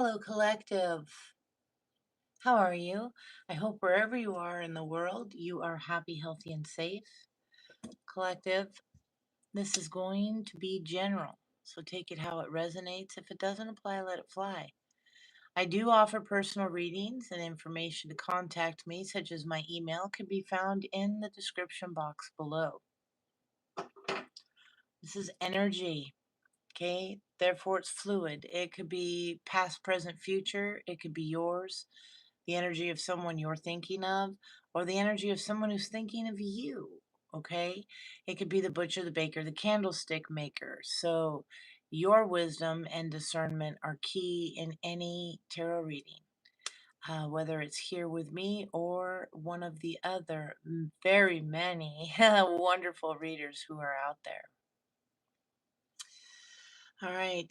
Hello, collective. How are you? I hope wherever you are in the world, you are happy, healthy, and safe. Collective, this is going to be general, so take it how it resonates. If it doesn't apply, let it fly. I do offer personal readings, and information to contact me, such as my email, can be found in the description box below. This is energy. Okay, therefore it's fluid. It could be past, present, future. It could be yours, the energy of someone you're thinking of, or the energy of someone who's thinking of you. Okay, it could be the butcher, the baker, the candlestick maker. So your wisdom and discernment are key in any tarot reading, whether it's here with me or one of the other very many wonderful readers who are out there. All right.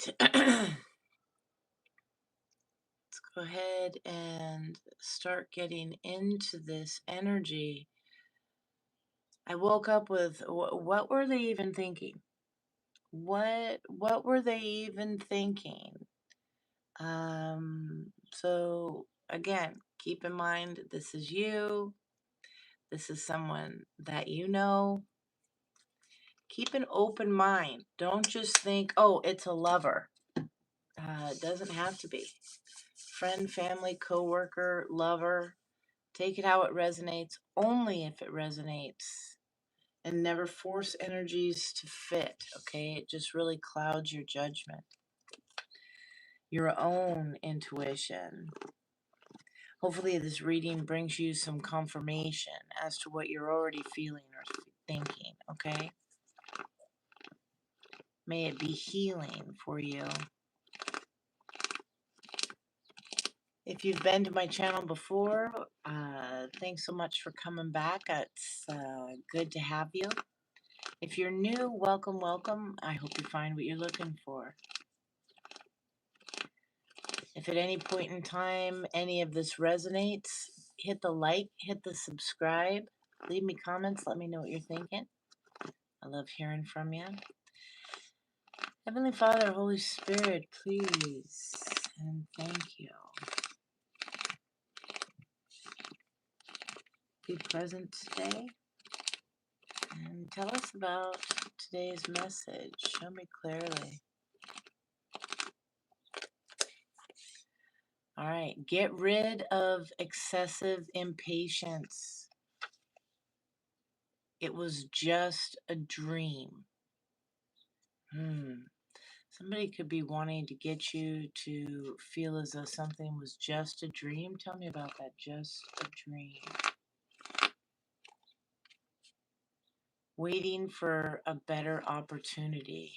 Go ahead and start getting into this energy. I woke up with what were they even thinking? What were they even thinking? So again, keep in mind this is you. This is someone that you know. Keep an open mind. Don't just think, oh, it's a lover. It doesn't have to be. Friend, family, coworker, lover. Take it how it resonates, only if it resonates. And never force energies to fit, okay? It just really clouds your judgment, your own intuition. Hopefully this reading brings you some confirmation as to what you're already feeling or thinking, okay? May it be healing for you. If you've been to my channel before, thanks so much for coming back. It's good to have you. If you're new, welcome, welcome. I hope you find what you're looking for. If at any point in time any of this resonates, hit the like, hit the subscribe, leave me comments, let me know what you're thinking. I love hearing from you. Heavenly Father, Holy Spirit, please and thank you. Be present today and tell us about today's message. Show me clearly. All right, get rid of excessive impatience. It was just a dream. Somebody could be wanting to get you to feel as though something was just a dream. Tell me about that, just a dream. Waiting for a better opportunity.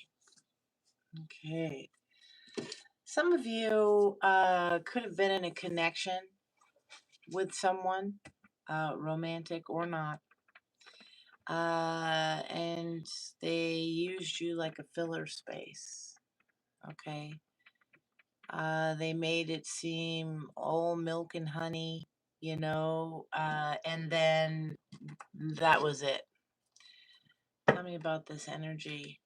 Okay. Some of you could have been in a connection with someone, romantic or not, and they used you like a filler space. Okay. They made it seem all milk and honey, you know, and then that was it. Tell me about this energy.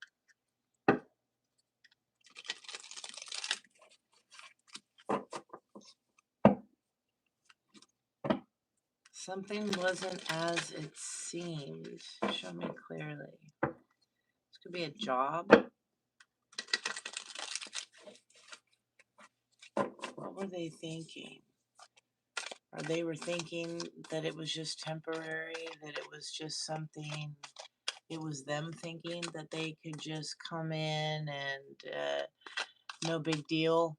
Something wasn't as it seemed. Show me clearly. This could be a job. What were they thinking? Or they were thinking that it was just temporary, that it was just something, it was them thinking that they could just come in and no big deal.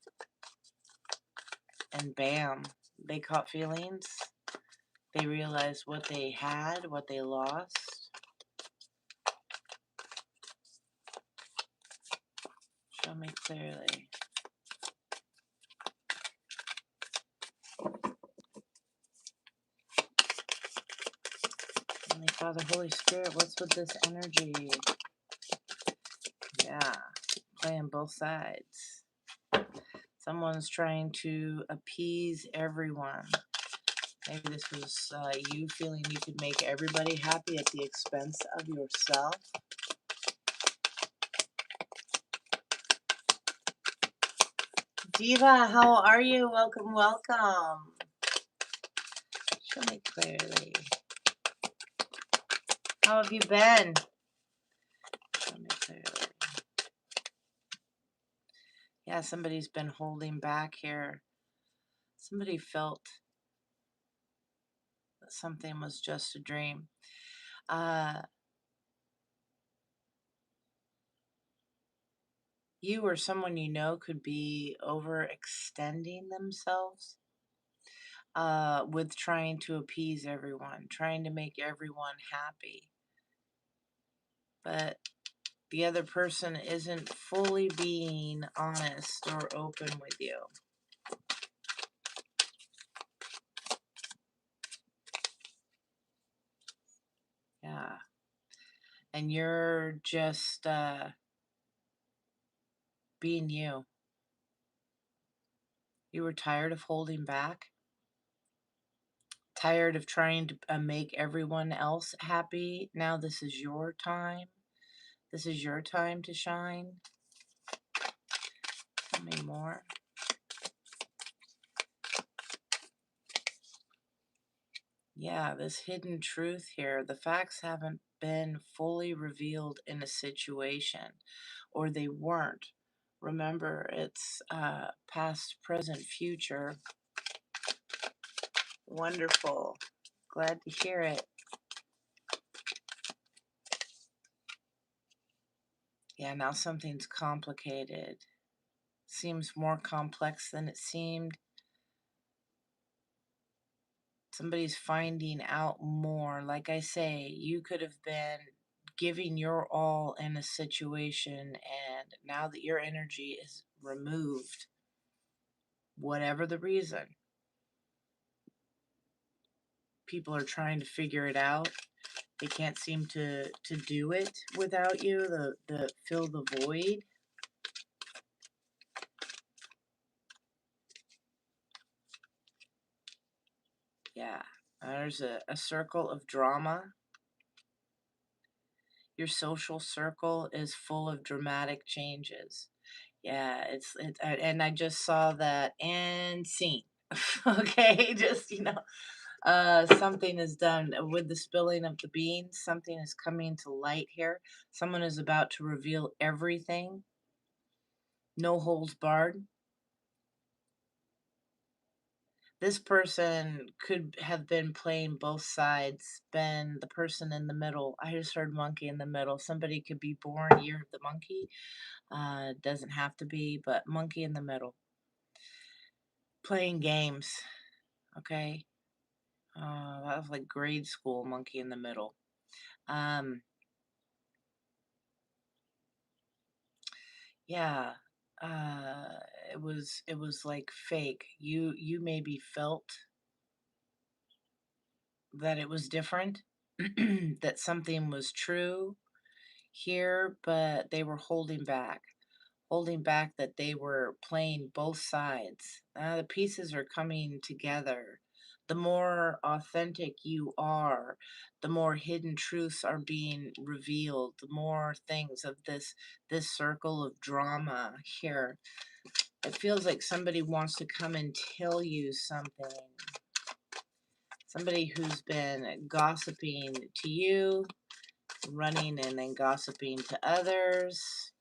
And bam, they caught feelings. They realized what they had, what they lost. Show me clearly. Heavenly Father, Holy Spirit, what's with this energy? Yeah, playing both sides. Someone's trying to appease everyone. Maybe this was you feeling you could make everybody happy at the expense of yourself. Diva, how are you? Welcome, welcome. Show me clearly. How have you been? Show me clearly. Yeah, somebody's been holding back here. Somebody felt that something was just a dream. You or someone you know could be overextending themselves with trying to appease everyone, trying to make everyone happy. But the other person isn't fully being honest or open with you. Yeah. And you're just being you. You were tired of holding back, tired of trying to make everyone else happy. Now this is your time. This is your time to shine. Tell me more. Yeah, this hidden truth here. The facts haven't been fully revealed in a situation, or they weren't. Remember, it's past, present, future. Wonderful. Glad to hear it. Yeah, now something's complicated. Seems more complex than it seemed. Somebody's finding out more. Like I say, you could have been giving your all in a situation, and now that your energy is removed, whatever the reason, people are trying to figure it out. They can't seem to do it without you, the fill the void. Yeah, there's a circle of drama. Your social circle is full of dramatic changes. Yeah, and I just saw that and seen. Okay, just something is done with the spilling of the beans. Something is coming to light here. Someone is about to reveal everything. No holds barred. This person could have been playing both sides, been the person in the middle. I just heard monkey in the middle. Somebody could be born year of the monkey. Doesn't have to be, but monkey in the middle. Playing games. Okay. That was like grade school, monkey in the middle. Um, yeah. Uh, it was like fake. You maybe felt that it was different, that something was true here, but they were holding back that they were playing both sides. The pieces are coming together. The more authentic you are, the more hidden truths are being revealed, the more things of this circle of drama here. It feels like somebody wants to come and tell you something. Somebody who's been gossiping to you, running and then gossiping to others.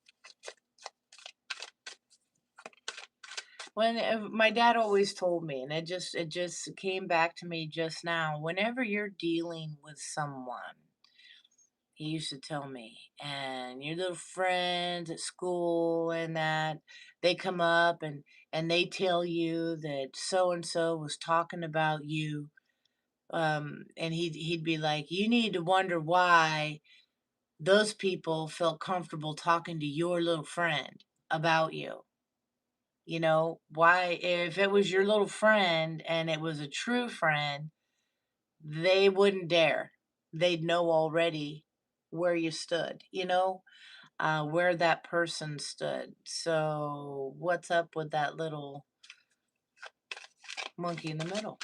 When my dad always told me, and it just came back to me just now. Whenever you're dealing with someone, he used to tell me, and your little friends at school and that, they come up and they tell you that so and so was talking about you. And he'd be like, you need to wonder why those people felt comfortable talking to your little friend about you. Why, if it was your little friend and it was a true friend, they wouldn't dare. They'd know already where you stood, where that person stood. So, what's up with that little monkey in the middle?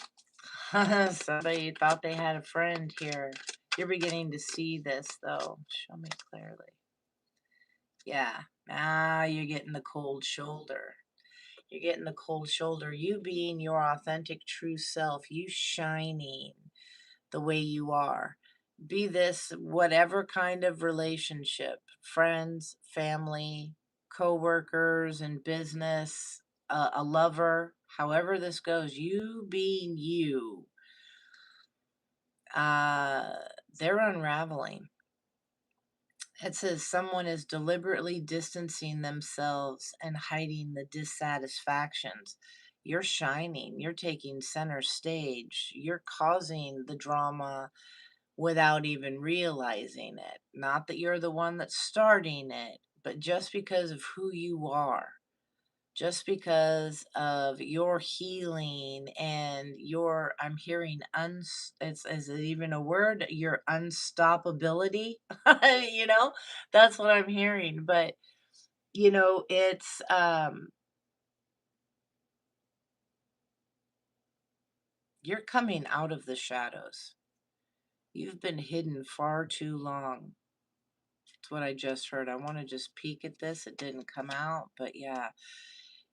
Somebody thought they had a friend here. You're beginning to see this, though. Show me clearly. Yeah, now you're getting the cold shoulder. You're getting the cold shoulder. You being your authentic, true self. You shining the way you are. Be this whatever kind of relationship, friends, family, co-workers in business, a lover, however this goes, you being you, uh, they're unraveling. It says someone is deliberately distancing themselves and hiding the dissatisfactions. You're shining. You're taking center stage. You're causing the drama without even realizing it. Not that you're the one that's starting it, but just because of who you are, just because of your healing and your, I'm hearing, is it even a word? Your unstoppability, you know, that's what I'm hearing. But, it's, you're coming out of the shadows. You've been hidden far too long. That's what I just heard. I want to just peek at this. It didn't come out, but yeah.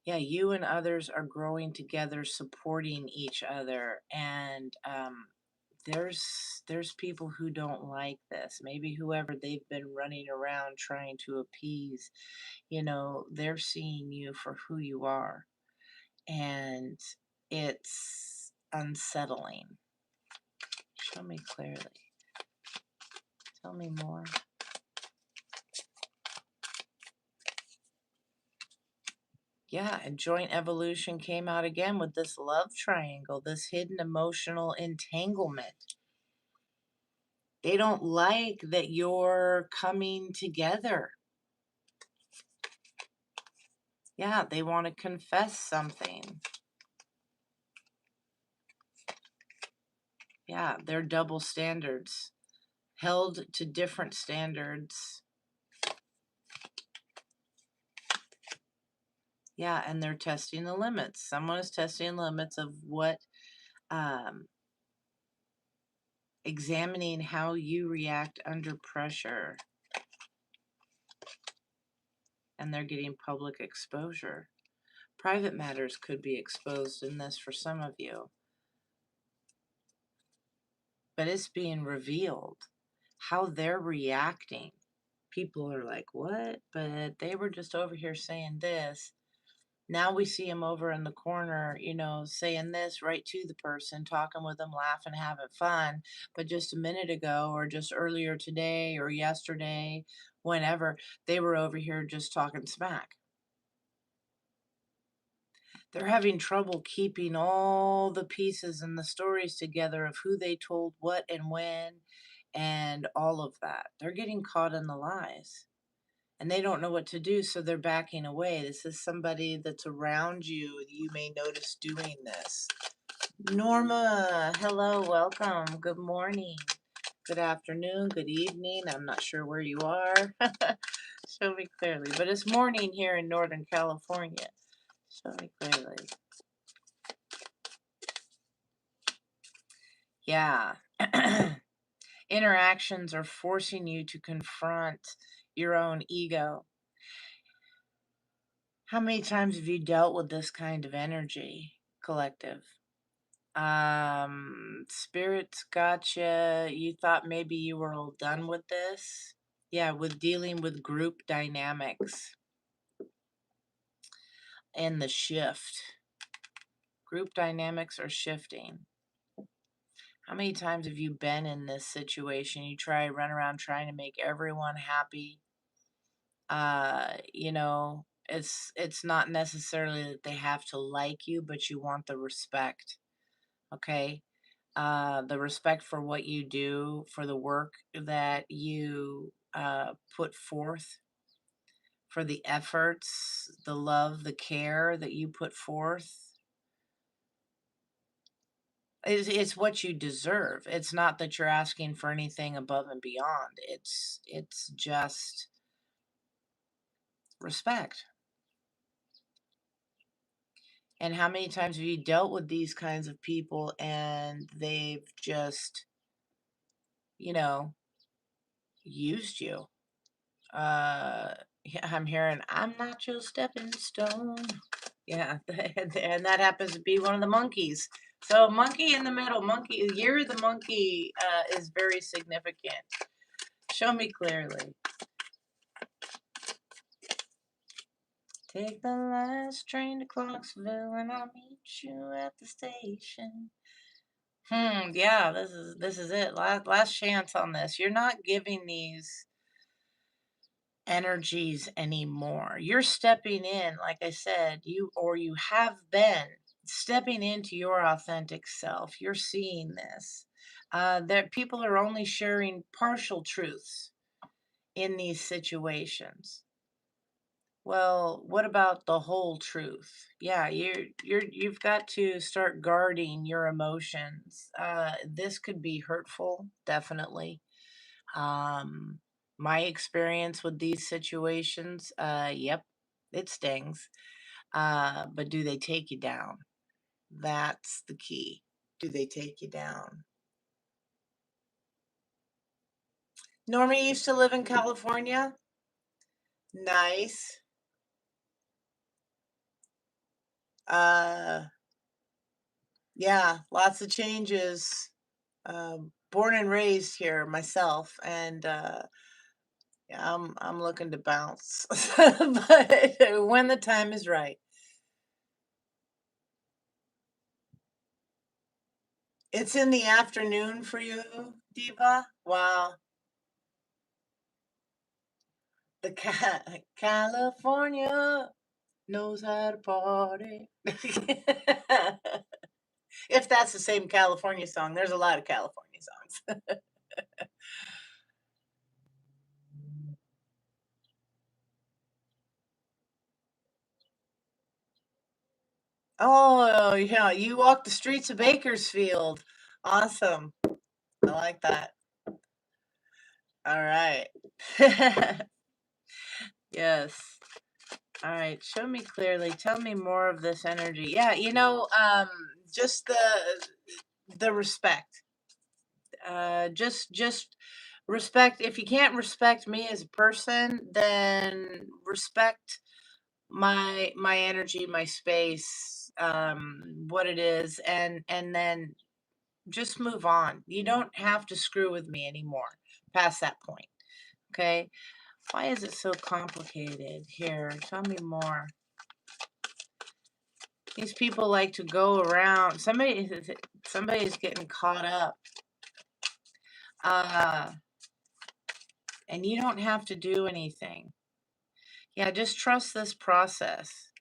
Yeah, you and others are growing together, supporting each other, and there's people who don't like this. Maybe whoever they've been running around trying to appease, they're seeing you for who you are, and it's unsettling. Show me clearly. Tell me more. Yeah, and joint evolution came out again with this love triangle, this hidden emotional entanglement. They don't like that you're coming together. Yeah, they want to confess something. Yeah, they're double standards, held to different standards. Yeah, and they're testing the limits. Someone is testing the limits of what, um, examining how you react under pressure. And they're getting public exposure. Private matters could be exposed in this for some of you, but it's being revealed how they're reacting. People are like, what? But they were just over here saying this. Now we see them over in the corner, saying this right to the person, talking with them, laughing, having fun. But just a minute ago, or just earlier today, or yesterday, whenever, they were over here just talking smack. They're having trouble keeping all the pieces and the stories together of who they told what and when and all of that. They're getting caught in the lies and they don't know what to do, so they're backing away. This is somebody that's around you. You may notice doing this. Norma, hello, welcome. Good morning, good afternoon, good evening. I'm not sure where you are. Show me clearly, but it's morning here in Northern California. Show me clearly. Yeah. Interactions are forcing you to confront your own ego. How many times have you dealt with this kind of energy, collective? Spirits gotcha. You thought maybe you were all done with this? Yeah, with dealing with group dynamics and the shift. Group dynamics are shifting. How many times have you been in this situation? You run around trying to make everyone happy. It's not necessarily that they have to like you, but you want the respect. Okay? The respect for what you do, for the work that you put forth, for the efforts, the love, the care that you put forth. It's what you deserve. It's not that you're asking for anything above and beyond. It's just respect. And how many times have you dealt with these kinds of people and they've just, you know, used you? Yeah, I'm hearing, I'm not your stepping stone. Yeah, and that happens to be one of the monkeys. So monkey in the middle, monkey, year of the monkey is very significant. Show me clearly. Take the last train to Clarksville and I'll meet you at the station. Yeah, this is it. Last chance on this. You're not giving these energies anymore. You're stepping in, like I said, you have been stepping into your authentic self. You're seeing this. That people are only sharing partial truths in these situations. Well, what about the whole truth? Yeah, you've got to start guarding your emotions. This could be hurtful, definitely. Um, my experience with these situations, yep, it stings. But do they take you down? That's the key. Do they take you down? Normie used to live in California. Nice. Uh, yeah, lots of changes. Born and raised here myself, and yeah, I'm looking to bounce, but when the time is right. It's in the afternoon for you, Diva? Wow. The California knows how to party. If that's the same California song, there's a lot of California songs. Oh, yeah, you walk the streets of Bakersfield. Awesome. I like that. All right. Yes. All right. Show me clearly. Tell me more of this energy. Yeah, just the respect. Just respect. If you can't respect me as a person, then respect my energy, my space, what it is, and then just move on. You don't have to screw with me anymore past that point. Okay? Why is it so complicated? Here, tell me more. These people like to go around. Somebody's getting caught up. Uh, and you don't have to do anything. Yeah, just trust this process.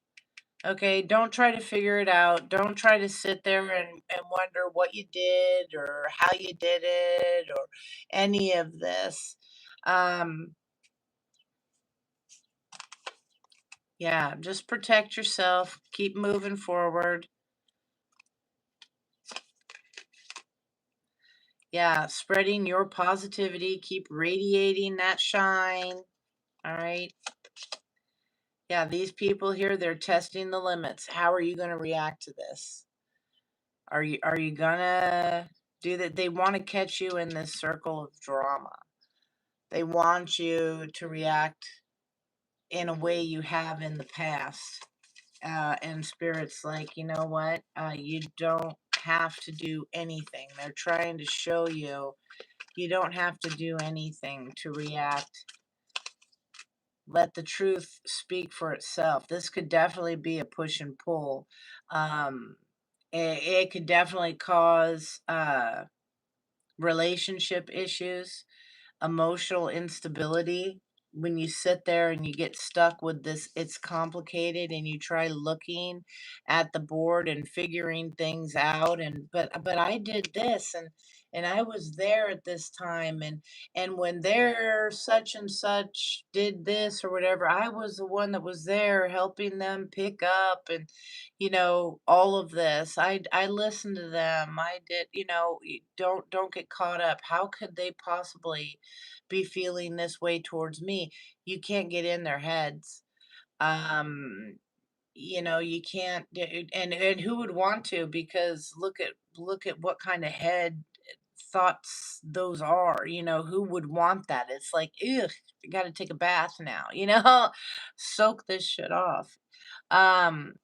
Okay, don't try to figure it out. Don't try to sit there and wonder what you did or how you did it or any of this. Um, yeah, just protect yourself. Keep moving forward. Yeah, spreading your positivity. Keep radiating that shine. All right. Yeah, these people here, they're testing the limits. How are you going to react to this? Are you gonna do that? They want to catch you in this circle of drama. They want you to react in a way you have in the past. And spirit's like, you know what? You don't have to do anything. They're trying to show you you don't have to do anything to react. Let the truth speak for itself. This could definitely be a push and pull. Um, it could definitely cause relationship issues, emotional instability. When you sit there and you get stuck with this, it's complicated, and you try looking at the board and figuring things out, and but I did this, and I was there at this time, and when they're such and such did this or whatever, I was the one that was there helping them pick up, and all of this. I listened to them. I did, don't get caught up. How could they possibly be feeling this way towards me? You can't get in their heads. Um, you can't and who would want to, because look at what kind of head thoughts those are. Who would want that? It's like, ugh, I got to take a bath now. Soak this shit off. Um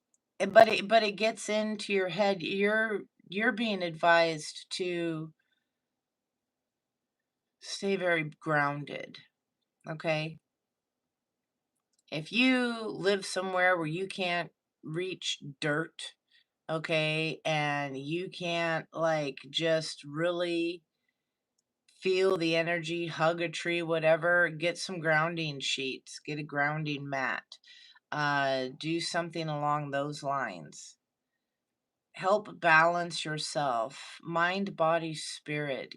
but it gets into your head. You're being advised to stay very grounded, okay? If you live somewhere where you can't reach dirt, okay, and you can't like just really feel the energy, hug a tree, whatever, get some grounding sheets, get a grounding mat. Do something along those lines. Help balance yourself, mind, body, spirit.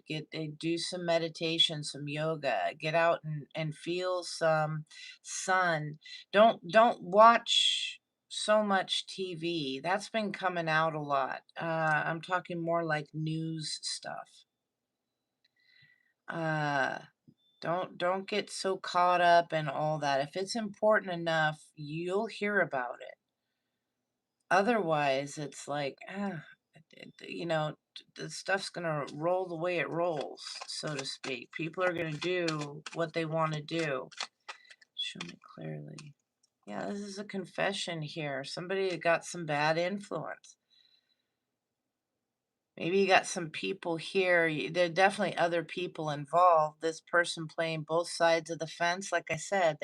Do some meditation, some yoga. Get out and feel some sun. Don't watch so much TV. That's been coming out a lot. I'm talking more like news stuff. Uh don't get so caught up in all that. If it's important enough, you'll hear about it. Otherwise, it's like, the stuff's gonna roll the way it rolls, so to speak. People are gonna do what they want to do. Show me clearly. Yeah, this is a confession here. Somebody got some bad influence. Maybe you got some people here. There are definitely other people involved. This person playing both sides of the fence. Like I said,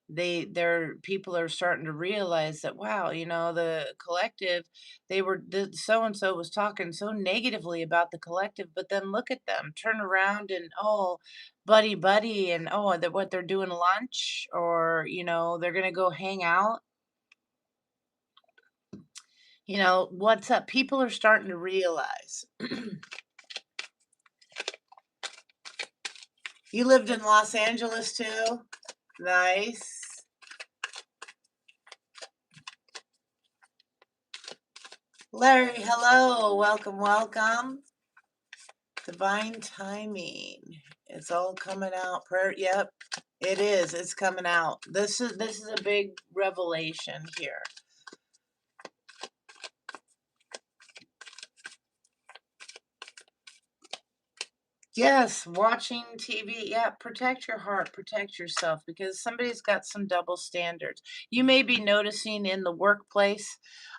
their people are starting to realize that, wow, the collective, so and so was talking so negatively about the collective, but then look at them turn around and, oh, buddy buddy, and oh, that what they're doing lunch, or they're gonna go hang out. What's up? People are starting to realize. You lived in Los Angeles too? Nice. Larry, hello. Welcome, welcome. Divine timing. It's all coming out. Prayer. Yep, it is. It's coming out. This is a big revelation here. Yes, watching TV. Yeah, protect your heart, protect yourself, because somebody's got some double standards. You may be noticing in the workplace,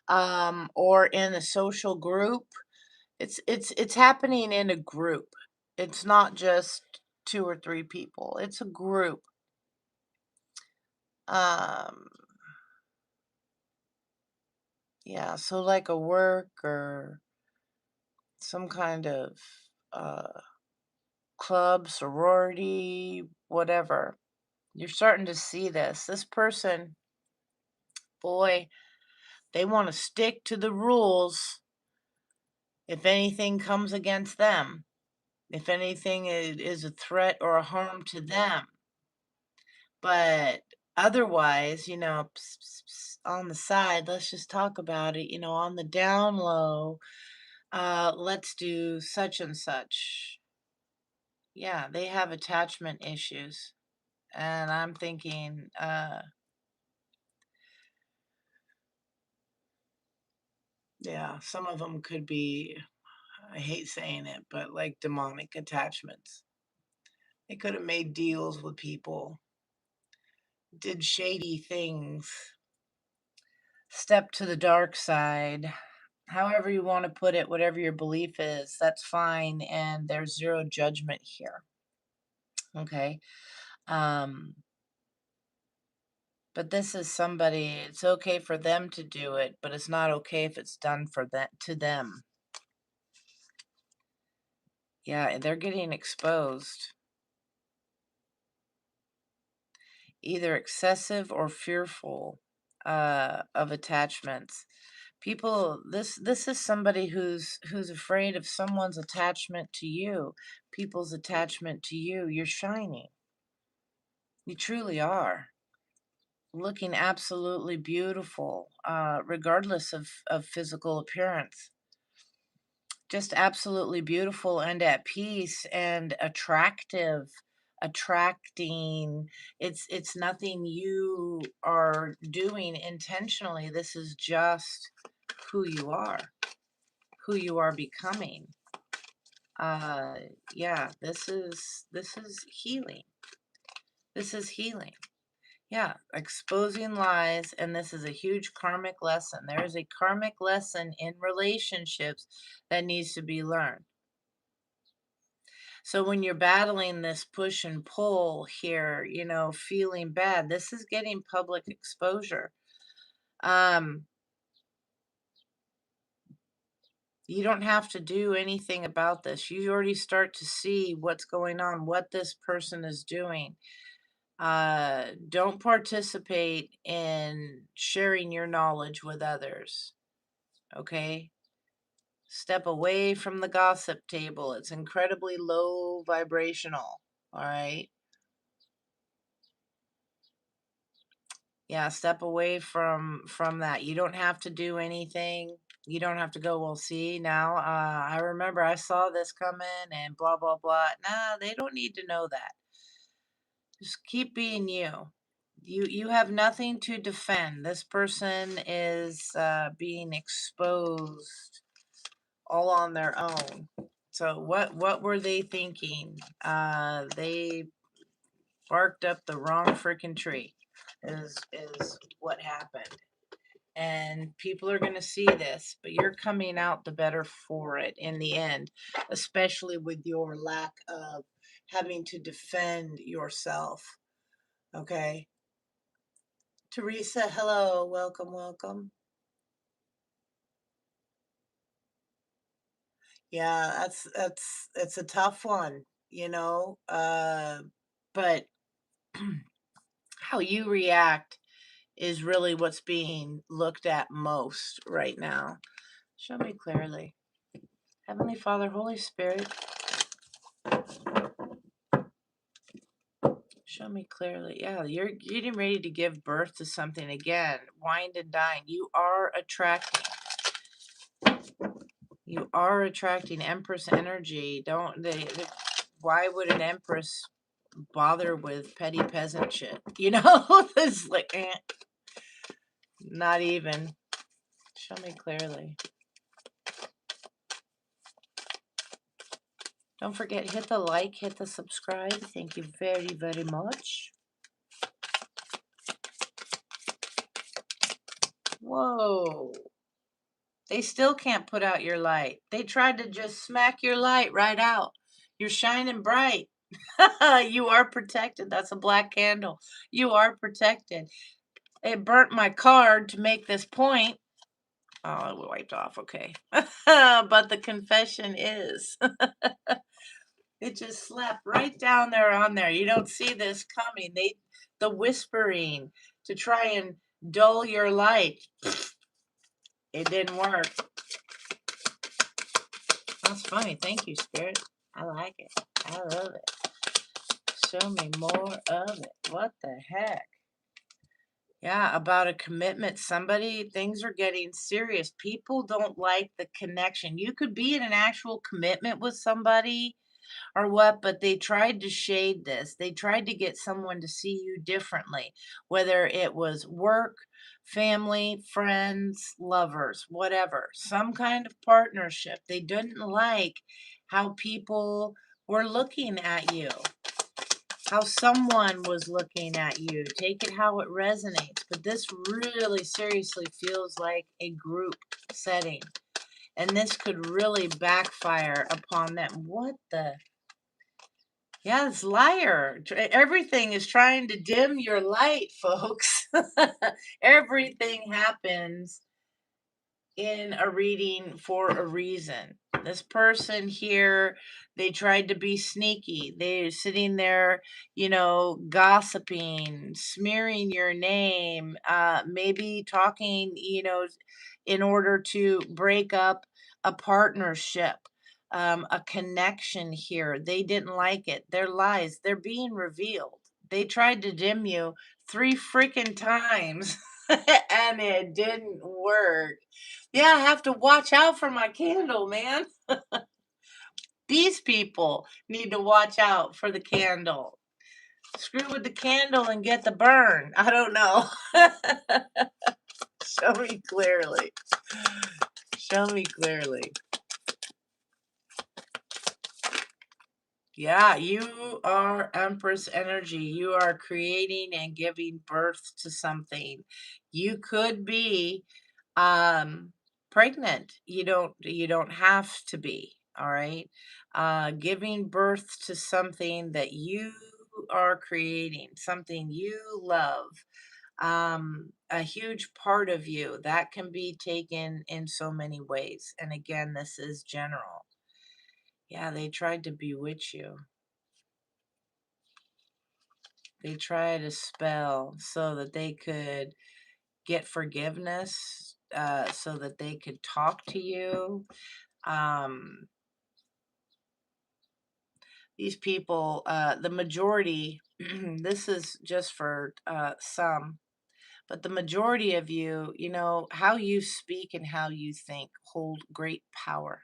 or in a social group. It's happening in a group. It's not just two or three people. It's a group. Um, yeah, so like a work or some kind of uh, club, sorority, whatever. You're starting to see this. This person, boy, they want to stick to the rules if anything comes against them, if anything is a threat or a harm to them. But otherwise, on the side, let's just talk about it, on the down low, let's do such and such. Yeah, they have attachment issues. And I'm thinking, yeah, some of them could be, I hate saying it, but like demonic attachments. They could have made deals with people, did shady things, stepped to the dark side. However you want to put it, whatever your belief is, that's fine. And there's zero judgment here. Okay. Um, but this is somebody, it's okay for them to do it, but it's not okay if it's done for that to them. Yeah, they're getting exposed. Either excessive or fearful of attachments. People, this is somebody who's afraid of someone's attachment to you, people's attachment to you. You're shining. You truly are. Looking absolutely beautiful, regardless of physical appearance. Just absolutely beautiful and at peace and attractive, attracting. It's nothing you are doing intentionally. This is just who you are becoming. uh yeah, this is healing. This is healing. Yeah, exposing lies, and this is a huge karmic lesson. There is a karmic lesson in relationships that needs to be learned. So when you're battling this push and pull here, feeling bad, this is getting public exposure. Um, you don't have to do anything about this. You already start to see what's going on, what this person is doing. Don't participate in sharing your knowledge with others. Okay? Step away from the gossip table. It's incredibly low vibrational. All right? Yeah, step away from that. You don't have to do anything. You don't have to go, well, see, now I remember I saw this coming and blah blah blah. Nah, they don't need to know that. Just keep being you. You have nothing to defend. This person is being exposed all on their own. So what were they thinking? They barked up the wrong freaking tree. Is what happened. And people are going to see this, but you're coming out the better for it in the end, especially with your lack of having to defend yourself. Okay? Teresa, hello, welcome, welcome. Yeah, it's a tough one, but how you react is really what's being looked at most right now. Show me clearly. Heavenly Father, Holy Spirit, show me clearly. Yeah, you're getting ready to give birth to something again. Wind and dine. You are attracting. You are attracting Empress energy. Don't they? Why would an Empress bother with petty peasant shit? It's like, not even. Show me clearly. Don't forget, hit the like, hit the subscribe. Thank you very, very much. Whoa. They still can't put out your light. They tried to just smack your light right out. You're shining bright. You are protected. That's a black candle. You are protected. It burnt my card to make this point. Oh, it wiped off. Okay. But the confession is it just slapped right down there on there. You don't see this coming. The whispering to try and dull your light. It didn't work. That's funny. Thank you, Spirit. I like it. I love it. Show me more of it. What the heck? Yeah, about a commitment. Things are getting serious. People don't like the connection. You could be in an actual commitment with somebody or what, but they tried to shade this. They tried to get someone to see you differently, whether it was work, family, friends, lovers, whatever, some kind of partnership. They didn't like how people were looking at you, how someone was looking at you. Take it how it resonates. But this really seriously feels like a group setting. And this could really backfire upon them. What the? Yeah, it's liar. Everything is trying to dim your light, folks. Everything happens in a reading for a reason. This person here, they tried to be sneaky. They're sitting there, gossiping, smearing your name, maybe talking, in order to break up a partnership, a connection here. They didn't like it. Their lies, they're being revealed. They tried to dim you 3 freaking times and it didn't work. Yeah, I have to watch out for my candle, man. These people need to watch out for the candle. Screw with the candle and get the burn. I don't know. Show me clearly. Show me clearly. Yeah, you are Empress energy. You are creating and giving birth to something. You could be um pregnant. You don't have to be, all right? Giving birth to something that you are creating, something you love. A huge part of you that can be taken in so many ways. And again, this is general. Yeah, they tried to bewitch you. They tried to spell so that they could get forgiveness, so that they could talk to you. Um, these people, the majority, this is just for some, but the majority of you, how you speak and how you think hold great power,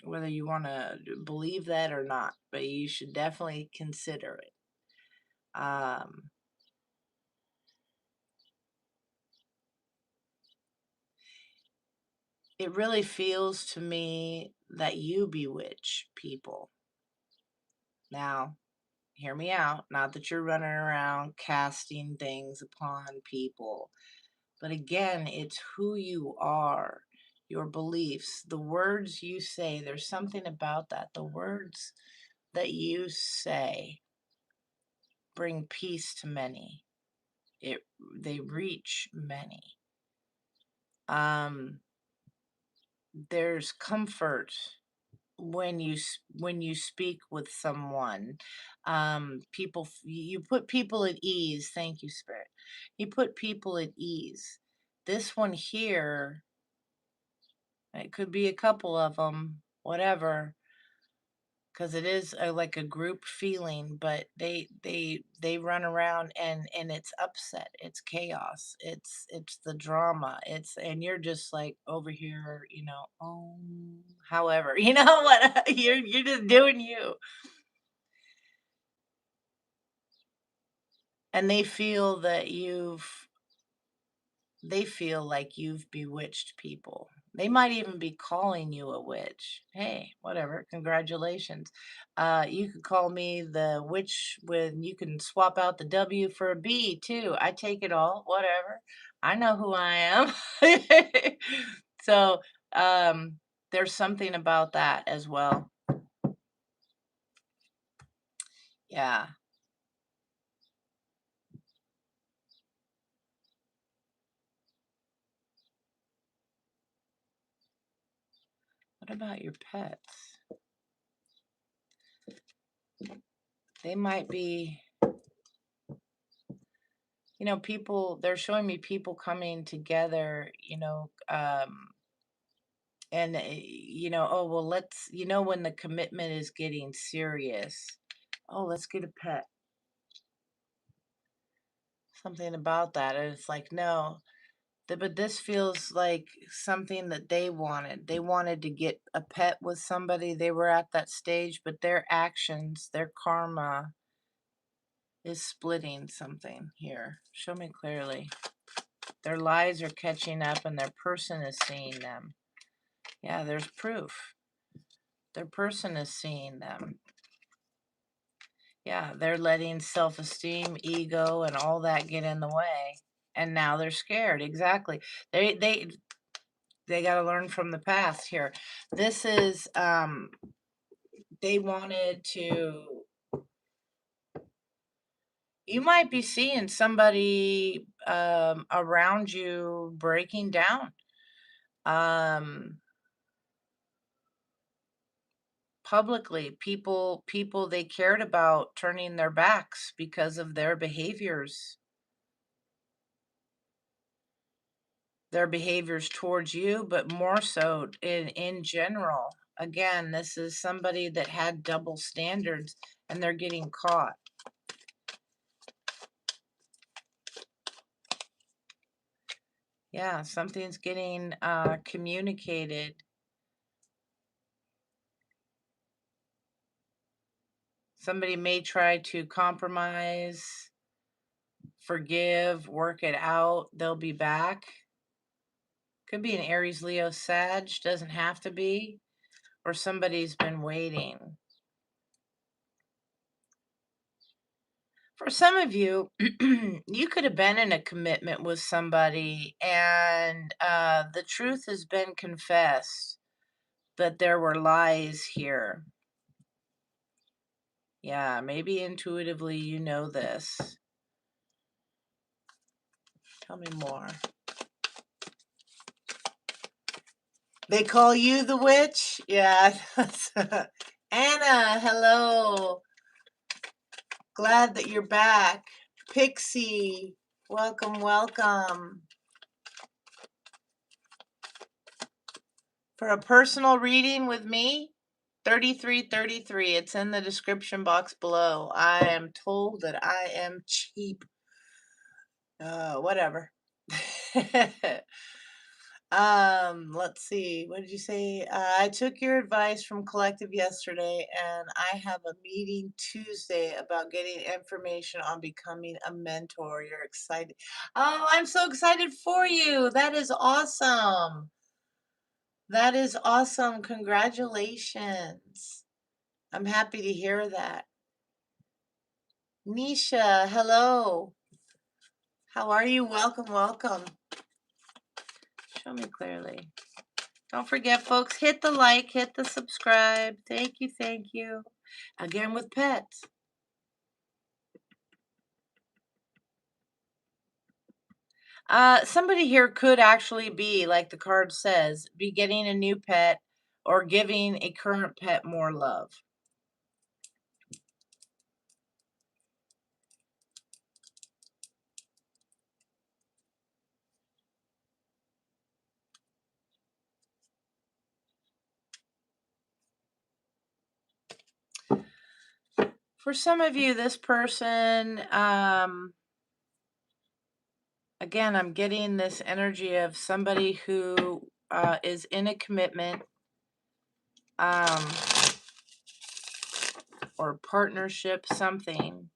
whether you want to believe that or not, but you should definitely consider it. Um, it really feels to me that you bewitch people. Now, hear me out. Not that you're running around casting things upon people, but again, it's who you are, your beliefs, the words you say. There's something about that. The words that you say bring peace to many. It they reach many. Um, there's comfort when you speak with someone. You put people at ease. Thank you, spirit. You put people at ease. This one here, it could be a couple of them, whatever, because it is like a group feeling, but they run around and it's upset, it's chaos, it's the drama, and you're just like over here, oh, however, what, you're just doing you. And they feel like you've bewitched people. They might even be calling you a witch. Hey, whatever. Congratulations. You could call me the witch when you can swap out the W for a B too. I take it all. Whatever. I know who I am. So um, there's something about that as well. Yeah. What about your pets? They might be, people, they're showing me people coming together, and oh well, when the commitment is getting serious, oh, let's get a pet, something about that. And it's like, no, but this feels like something that they wanted to get a pet with somebody. They were at that stage, but their actions, their karma is splitting something here. Show me clearly. Their lies are catching up and their person is seeing them. Yeah, there's proof. Their person is seeing them. Yeah, they're letting self-esteem, ego, and all that get in the way. And now they're scared. Exactly. They got to learn from the past here. This is they wanted to, you might be seeing somebody around you breaking down. Um Publicly, people they cared about turning their backs because of their behaviors towards you, but more so in general. Again, this is somebody that had double standards and they're getting caught. Yeah, something's getting communicated. Somebody may try to compromise, forgive, work it out. They'll be back. Could be an Aries, Leo, Sag, doesn't have to be. Or somebody's been waiting. For some of you, you could have been in a commitment with somebody and the truth has been confessed, but there were lies here. Yeah, maybe intuitively you know this. Tell me more. They call you the witch? Yeah. Anna, hello. Glad that you're back. Pixie, welcome, welcome. For a personal reading with me, 3333. It's in the description box below. I am told that I am cheap. Whatever. Let's see. What did you say? I took your advice from Collective yesterday, and I have a meeting Tuesday about getting information on becoming a mentor. You're excited. Oh, I'm so excited for you. That is awesome. That is awesome. Congratulations. I'm happy to hear that. Nisha, hello. How are you? Welcome, welcome. Show me clearly. Don't forget, folks, hit the like, hit the subscribe. Thank you, thank you. Again with pets. Somebody here could actually be, like the card says, be getting a new pet or giving a current pet more love. For some of you, this person, again, I'm getting this energy of somebody who is in a commitment or partnership, something,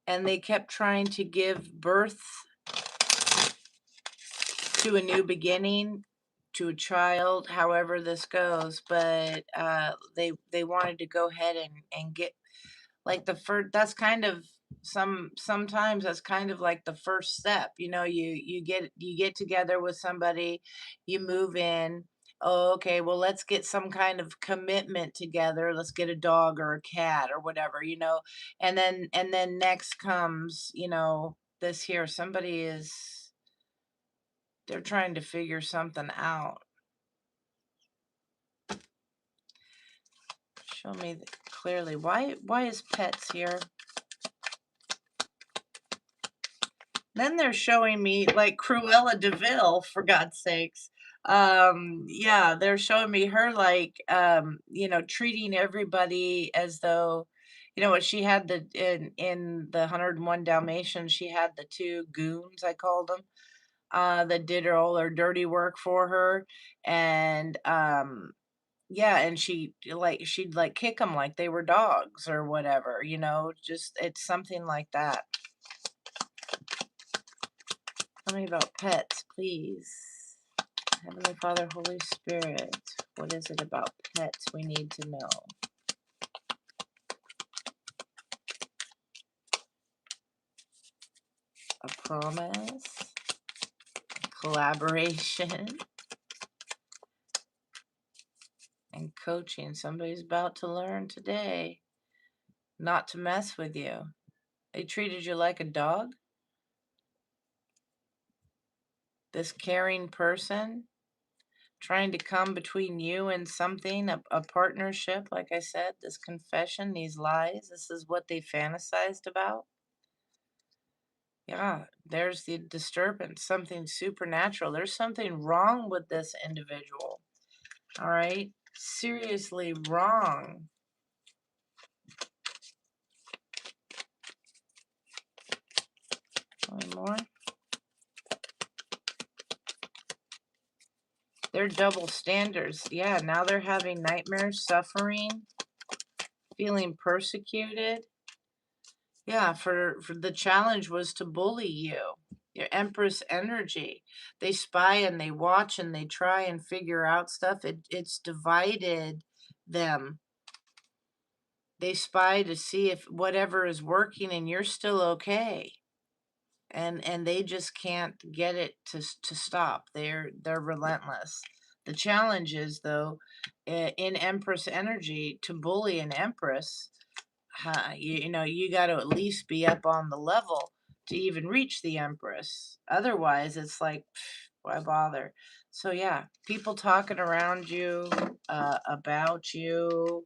and they kept trying to give birth to a new beginning, to a child, however this goes, but they wanted to go ahead and get like the first. That's kind of sometimes that's kind of like the first step. You get together with somebody, you move in. Oh, okay, well, let's get some kind of commitment together. Let's get a dog or a cat or whatever, and then next comes, this here. Somebody is, they're trying to figure something out. Show me clearly. Why is pets here? Then they're showing me like Cruella de Vil, for God's sakes. Yeah, they're showing me her like treating everybody as though, what she had in the 101 Dalmatians, she had the two goons, I called them, that did all her dirty work for her. And yeah, and she'd like kick them like they were dogs or whatever, just it's something like that. Tell me about pets, please. Heavenly Father, Holy Spirit, what is it about pets we need to know? A promise, collaboration, and coaching. Somebody's about to learn today not to mess with you. They treated you like a dog? This caring person trying to come between you and something, a partnership, like I said, this confession, these lies, this is what they fantasized about. Yeah, there's the disturbance, something supernatural. There's something wrong with this individual. All right? Seriously wrong. One more. They're double standards. Yeah, now they're having nightmares, suffering, feeling persecuted. Yeah, for the challenge was to bully you. Your Empress energy. They spy and they watch and they try and figure out stuff. It's divided them. They spy to see if whatever is working and you're still okay. And they just can't get it to stop. They're relentless. The challenge is though, in Empress energy, to bully an Empress, you know, you got to at least be up on the level to even reach the Empress. Otherwise, it's like, why bother? So yeah, people talking around you, about you,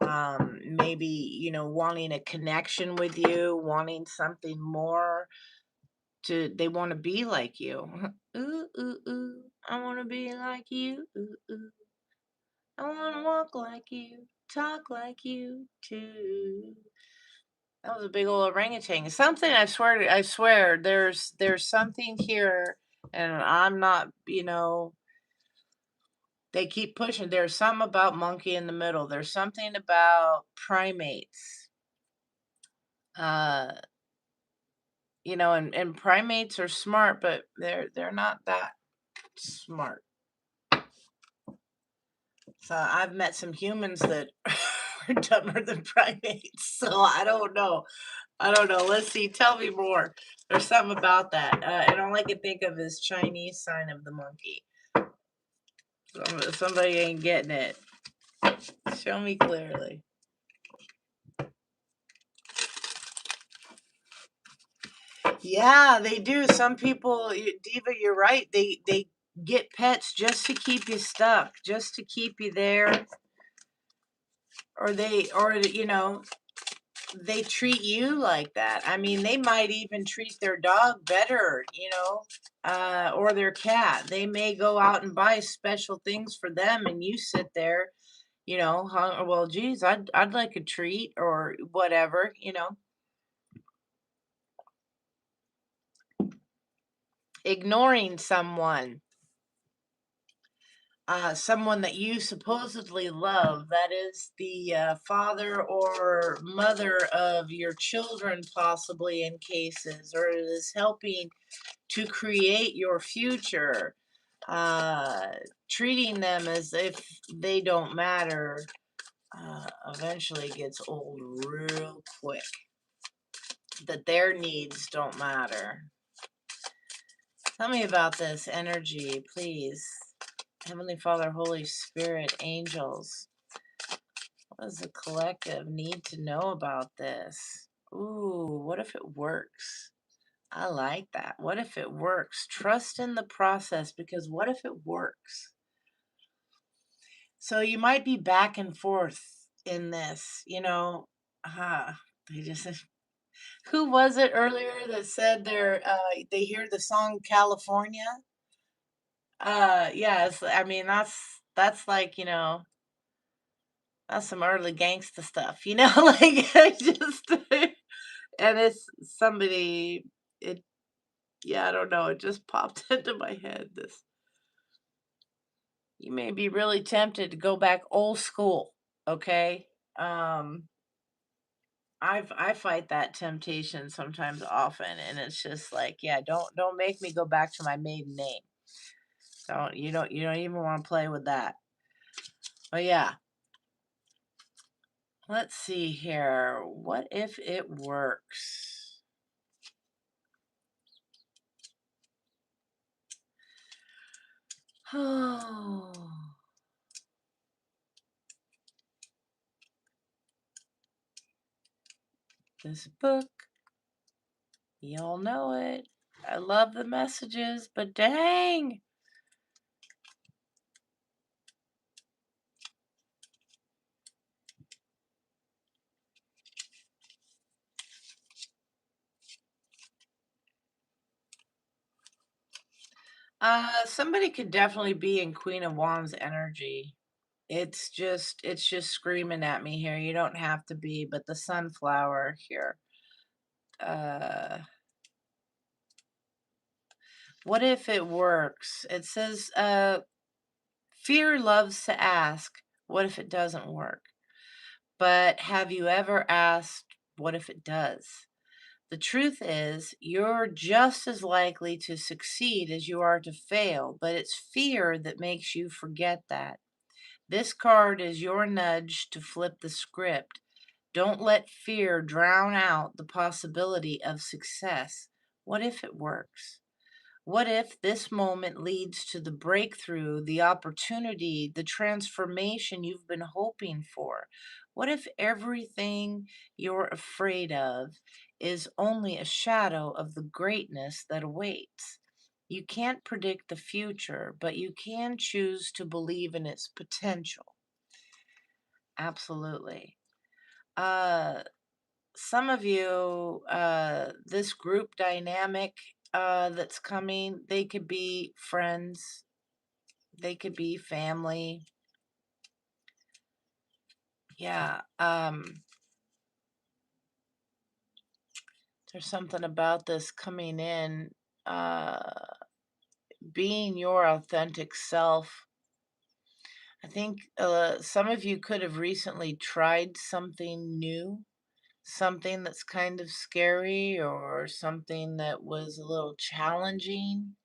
maybe, you know, wanting a connection with you, wanting something more. They want to be like you. Ooh, ooh, ooh. I want to be like you. Ooh, ooh. I want to walk like you, talk like you too. That was a big old orangutan. Something, I swear, there's something here, and I'm not, you know, they keep pushing. There's something about monkey in the middle. There's something about primates. Uh, you know, and primates are smart, but they're not that smart. So I've met some humans that are dumber than primates. So I don't know. I don't know. Let's see. Tell me more. There's something about that. And all I can think of is Chinese sign of the monkey. Somebody ain't getting it. Show me clearly. Yeah, they do. Some people, Diva, you're right. They get pets just to keep you stuck, just to keep you there, or you know, they treat you like that. I mean, they might even treat their dog better, you know, or their cat. They may go out and buy special things for them, and you sit there, you know, well, geez, I'd like a treat or whatever, you know. Ignoring someone that you supposedly love, that is the father or mother of your children, possibly in cases, or it is helping to create your future, uh, treating them as if they don't matter, eventually gets old real quick. That their needs don't matter. Tell me about this energy, please. Heavenly Father, Holy Spirit, angels. What does the collective need to know about this? Ooh, what if it works? I like that. What if it works? Trust in the process, because what if it works? So you might be back and forth in this, you know. They just who was it earlier that said they hear the song California? Yes, I mean that's like, you know, that's some early gangsta stuff, you know, like I just and it's somebody it yeah, I don't know, it just popped into my head. This You may be really tempted to go back old school, okay? Um I fight that temptation sometimes often, and it's just like, yeah, don't make me go back to my maiden name. You don't even want to play with that. But yeah, let's see here. What if it works? Oh, this book, y'all know it. I love the messages, but dang. Somebody could definitely be in Queen of Wands energy. It's just screaming at me here. You don't have to be, but the sunflower here. Uh, what if it works? It says, fear loves to ask, what if it doesn't work? But have you ever asked, what if it does? The truth is, you're just as likely to succeed as you are to fail, but it's fear that makes you forget that. This card is your nudge to flip the script. Don't let fear drown out the possibility of success. What if it works? What if this moment leads to the breakthrough, the opportunity, the transformation you've been hoping for? What if everything you're afraid of is only a shadow of the greatness that awaits? You can't predict the future, but you can choose to believe in its potential. Absolutely. Uh, some of you, this group dynamic that's coming, they could be friends, they could be family. Yeah, there's something about this coming in, being your authentic self. I think some of you could have recently tried something new, something that's kind of scary or something that was a little challenging,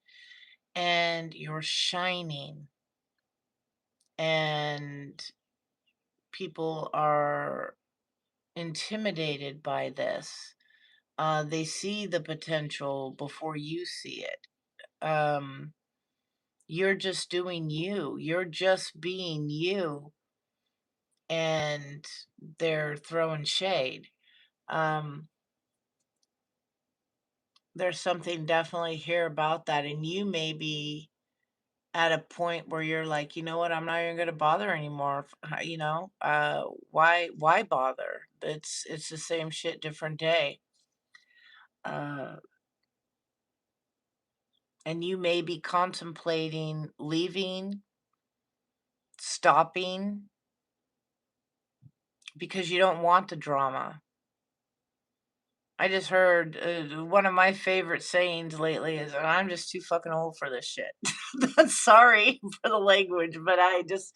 and you're shining, and people are intimidated by this. They see the potential before you see it. You're just doing you. You're just being you, and they're throwing shade. Um, there's something definitely here about that, and you may be at a point where you're like, you know what, I'm not even going to bother anymore. Why bother? It's the same shit, different day. Uh, and you may be contemplating leaving, stopping, because you don't want the drama. I just heard one of my favorite sayings lately is, I'm just too fucking old for this shit. Sorry for the language, but I just,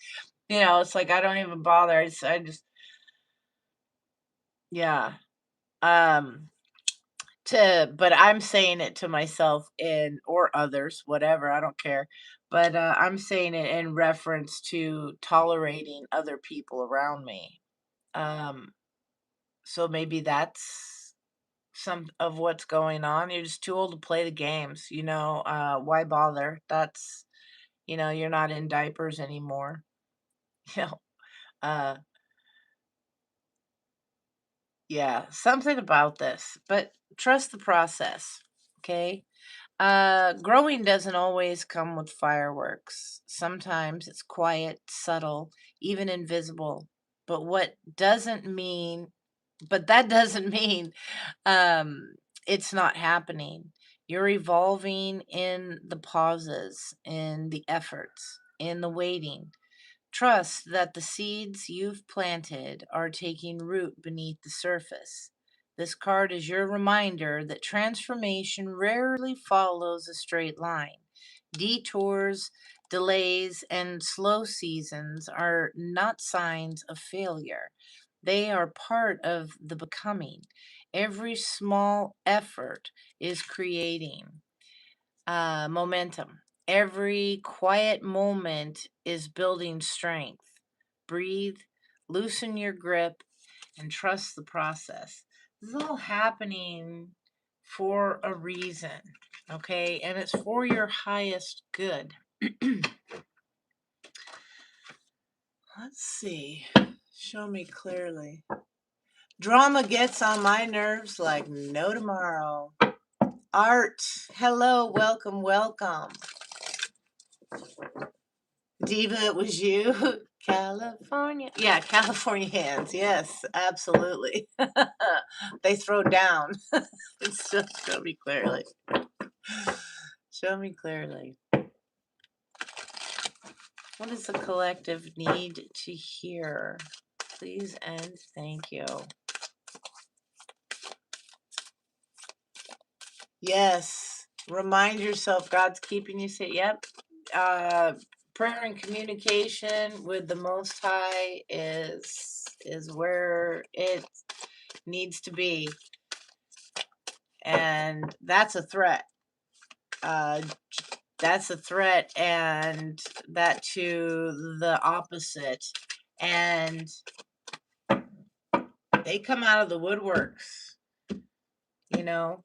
it's like I don't even bother. Yeah. Um, but I'm saying it to myself or others, whatever, I don't care. But I'm saying it in reference to tolerating other people around me. Um, so maybe that's some of what's going on. You're just too old to play the games, why bother? You're not in diapers anymore. You know, uh, yeah, something about this, but trust the process. Okay. Growing doesn't always come with fireworks. Sometimes it's quiet, subtle, even invisible. But that doesn't mean um, it's not happening. You're evolving in the pauses, in the efforts, in the waiting. Trust that the seeds you've planted are taking root beneath the surface. This card is your reminder that transformation rarely follows a straight line. Detours, delays, and slow seasons are not signs of failure. They are part of the becoming. Every small effort is creating momentum. Every quiet moment is building strength. Breathe, loosen your grip, and trust the process. This is all happening for a reason, okay? And it's for your highest good. Let's see. Show me clearly. Drama gets on my nerves like no tomorrow. Art, hello, welcome, welcome. Diva, it was you. California. Yeah, California hands. Yes, absolutely. They throw down. Show me clearly. Show me clearly. What does the collective need to hear? Please and thank you. Yes. Remind yourself God's keeping you safe. Yep. Prayer and communication with the Most High is where it needs to be, and that's a threat. That's a threat, and that to the opposite. And They come out of the woodworks, you know,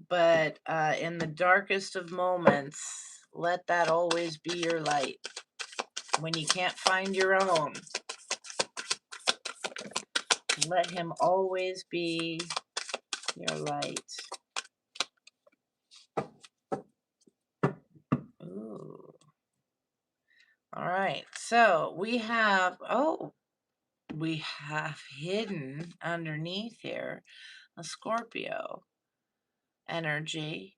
but in the darkest of moments, let that always be your light. When you can't find your own, let him always be your light. Ooh. All right. So we have, we have hidden underneath here a Scorpio energy,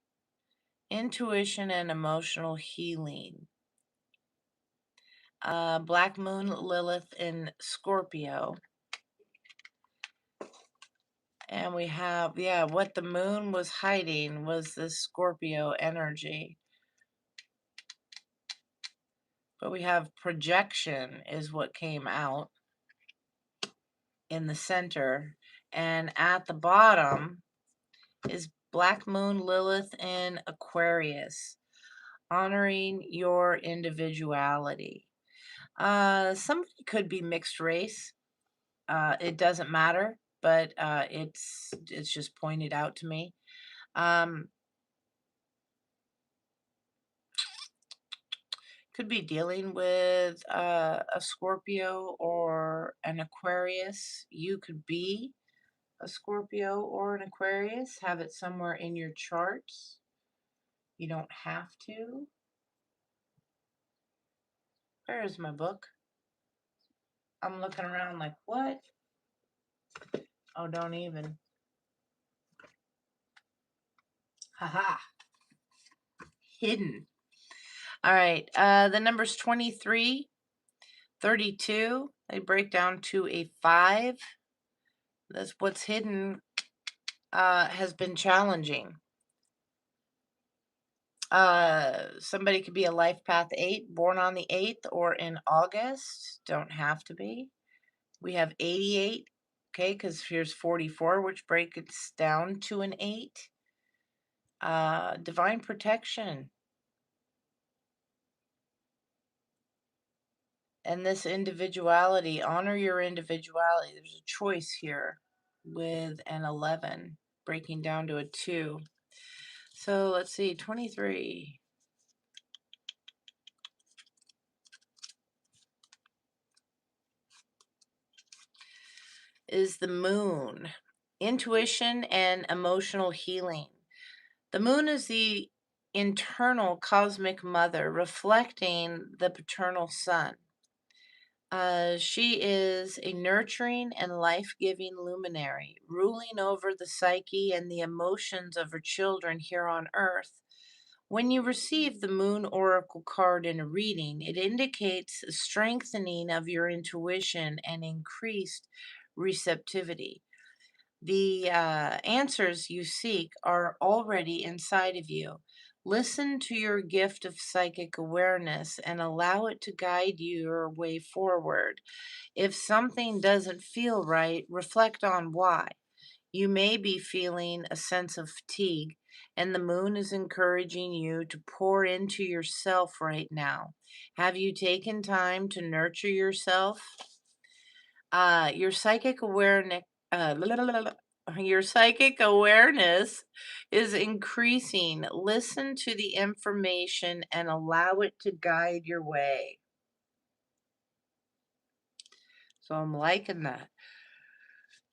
intuition and emotional healing. Black Moon Lilith in Scorpio. And we have, yeah, what the moon was hiding was this Scorpio energy. But we have projection is what came out in the center. And at the bottom is Black Moon Lilith in Aquarius, honoring your individuality. Somebody could be mixed race. It doesn't matter, but it's just pointed out to me. Could be dealing with a Scorpio or an Aquarius. You could be a Scorpio or an Aquarius. Have it somewhere in your charts. You don't have to. Where is my book? I'm looking around like, what? Oh, don't even. Haha. Hidden. All right. The numbers 23, 32. They break down to a 5. That's what's hidden has been challenging. Somebody could be a life path 8, born on the 8th or in August. Don't have to be. We have 88, okay, because here's 44, which breaks down to an 8. Divine protection. And this individuality, honor your individuality. There's a choice here with an 11, breaking down to a 2. So let's see, 23. Is the moon. Intuition and emotional healing. The moon is the internal cosmic mother, reflecting the paternal sun. She is a nurturing and life-giving luminary, ruling over the psyche and the emotions of her children here on Earth. When you receive the Moon Oracle card in a reading, it indicates a strengthening of your intuition and increased receptivity. The answers you seek are already inside of you. Listen to your gift of psychic awareness and allow it to guide your way forward. If something doesn't feel right, reflect on why. You may be feeling a sense of fatigue, and the moon is encouraging you to pour into yourself right now. Have you taken time to nurture yourself? Your psychic awareness. Your psychic awareness is increasing. Listen to the information and allow it to guide your way. So I'm liking that.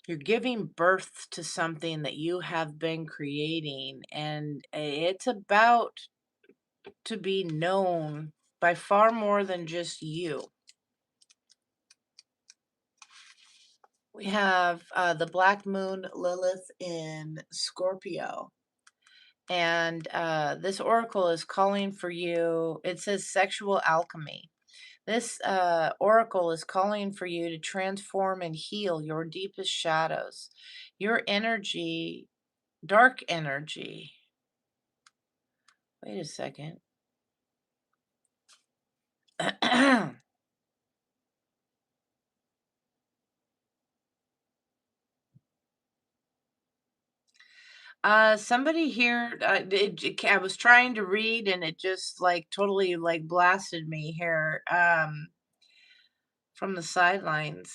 You're giving birth to something that you have been creating, and it's about to be known by far more than just you. We have the Black Moon Lilith in Scorpio. And this oracle is calling for you. It says sexual alchemy. This oracle is calling for you to transform and heal your deepest shadows. Your energy, dark energy. Wait a second. Somebody here, I was trying to read and it just like totally like blasted me here from the sidelines.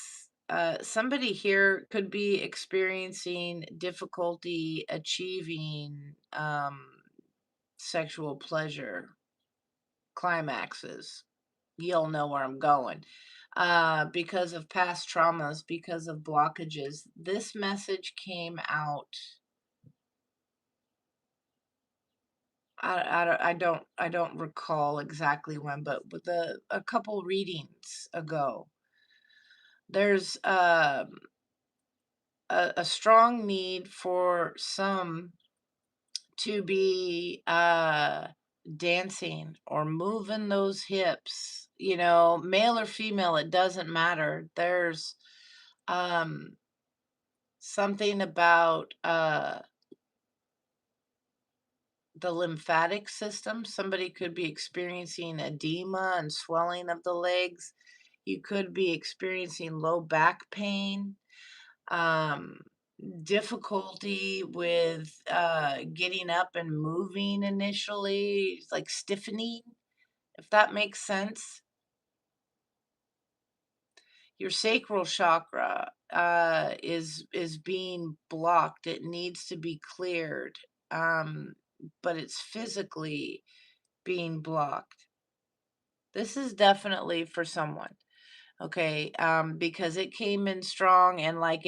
somebody here could be experiencing difficulty achieving sexual pleasure climaxes. You'll know where I'm going. Because of past traumas, because of blockages. This message came out. I don't recall exactly when, but with a couple readings ago. There's a strong need for some to be dancing or moving those hips, male or female, it doesn't matter. There's um something about the lymphatic system. Somebody could be experiencing edema and swelling of the legs. You could be experiencing low back pain, um, difficulty with getting up and moving initially, like stiffening, if that makes sense. Your sacral chakra is being blocked. It needs to be cleared, but it's physically being blocked. This is definitely for someone, okay? Because it came in strong and like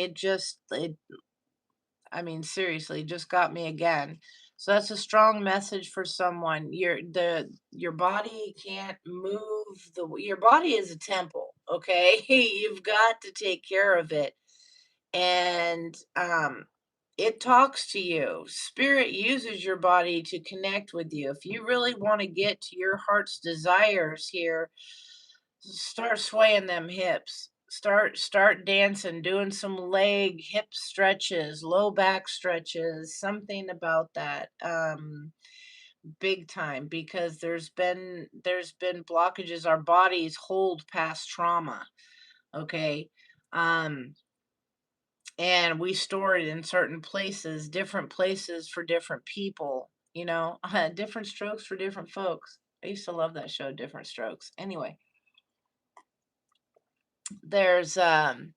I mean, seriously, just got me again. So that's a strong message for someone. Your body can't move your body is a temple, okay? You've got to take care of it. And it talks to you. Spirit uses your body to connect with you. If you really want to get to your heart's desires here, start swaying them hips. Start dancing, doing some leg hip stretches, low back stretches, something about that. Big time, because there's been blockages. Our bodies hold past trauma, okay? Um and we store it in certain places, different places for different people, different strokes for different folks. I used to love that show, Different Strokes. Anyway, there's um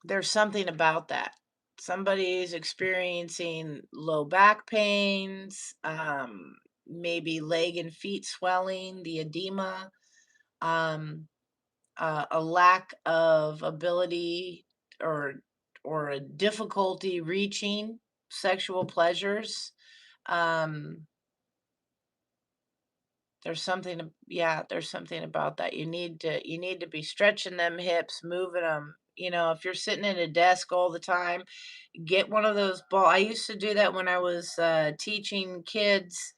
there's something about that. Somebody's experiencing low back pains, maybe leg and feet swelling, the edema, um, a lack of ability or a difficulty reaching sexual pleasures. Um, there's something about that. You need to be stretching them hips, moving them. If you're sitting at a desk all the time, get one of those ball. I used to do that when I was teaching kids,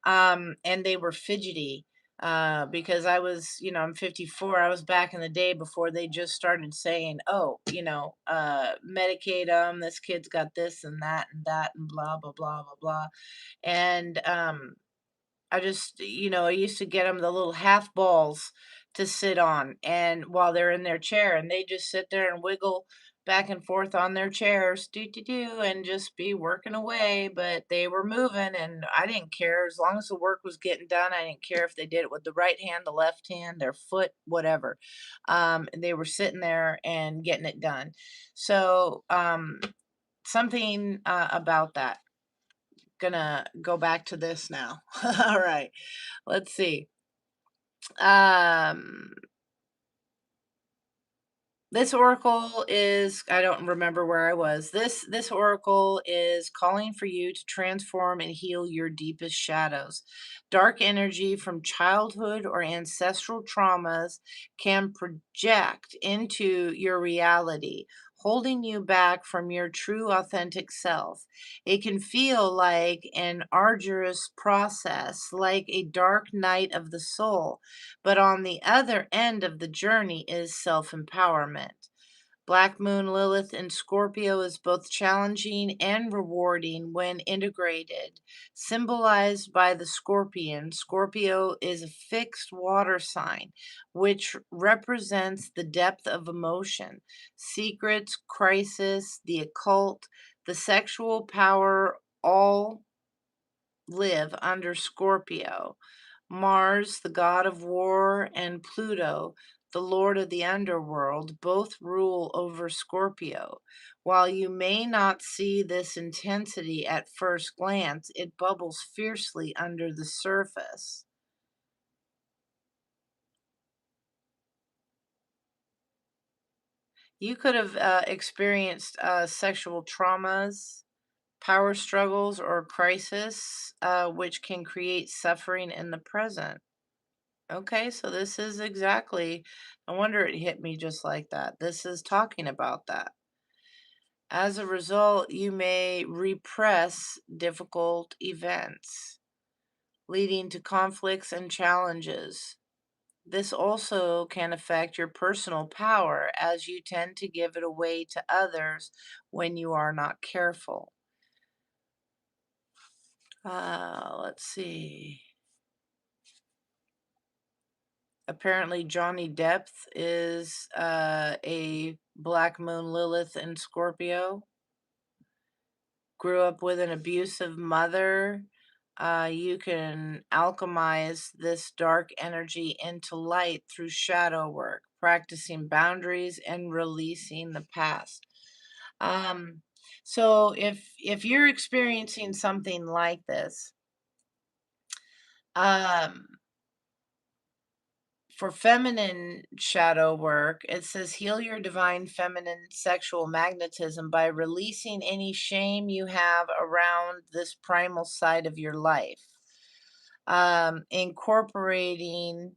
and they were fidgety. Because I'm 54. I was back in the day before they just started saying, oh, medicate them. This kid's got this and that and blah, blah, blah, blah, blah. And I used to get them the little half balls to sit on, and while they're in their chair, and they just sit there and wiggle back and forth on their chairs, do, and just be working away. But they were moving, and I didn't care as long as the work was getting done. I didn't care if they did it with the right hand, the left hand, their foot, whatever. They were sitting there and getting it done. So, something about that. Gonna go back to this now. All right. Let's see. Um, this oracle is, I don't remember where I was. This oracle is calling for you to transform and heal your deepest shadows. Dark energy from childhood or ancestral traumas can project into your reality, holding you back from your true authentic self. It can feel like an arduous process, like a dark night of the soul, but on the other end of the journey is self empowerment. Black Moon Lilith in Scorpio is both challenging and rewarding when integrated. Symbolized by the scorpion, Scorpio is a fixed water sign, which represents the depth of emotion, secrets, crisis, the occult, the sexual power, all live under Scorpio. Mars, the god of war, and Pluto, the lord of the underworld, both rule over Scorpio. While you may not see this intensity at first glance, it bubbles fiercely under the surface. You could have experienced sexual traumas, power struggles, or crisis, which can create suffering in the present. Okay, so this is exactly, no wonder it hit me just like that. This is talking about that. As a result, you may repress difficult events, leading to conflicts and challenges. This also can affect your personal power as you tend to give it away to others when you are not careful. Let's see. Apparently, Johnny Depp is a Black Moon Lilith in Scorpio. Grew up with an abusive mother. You can alchemize this dark energy into light through shadow work, practicing boundaries and releasing the past. Um, so if you're experiencing something like this, um, for feminine shadow work, it says heal your divine feminine sexual magnetism by releasing any shame you have around this primal side of your life. Incorporating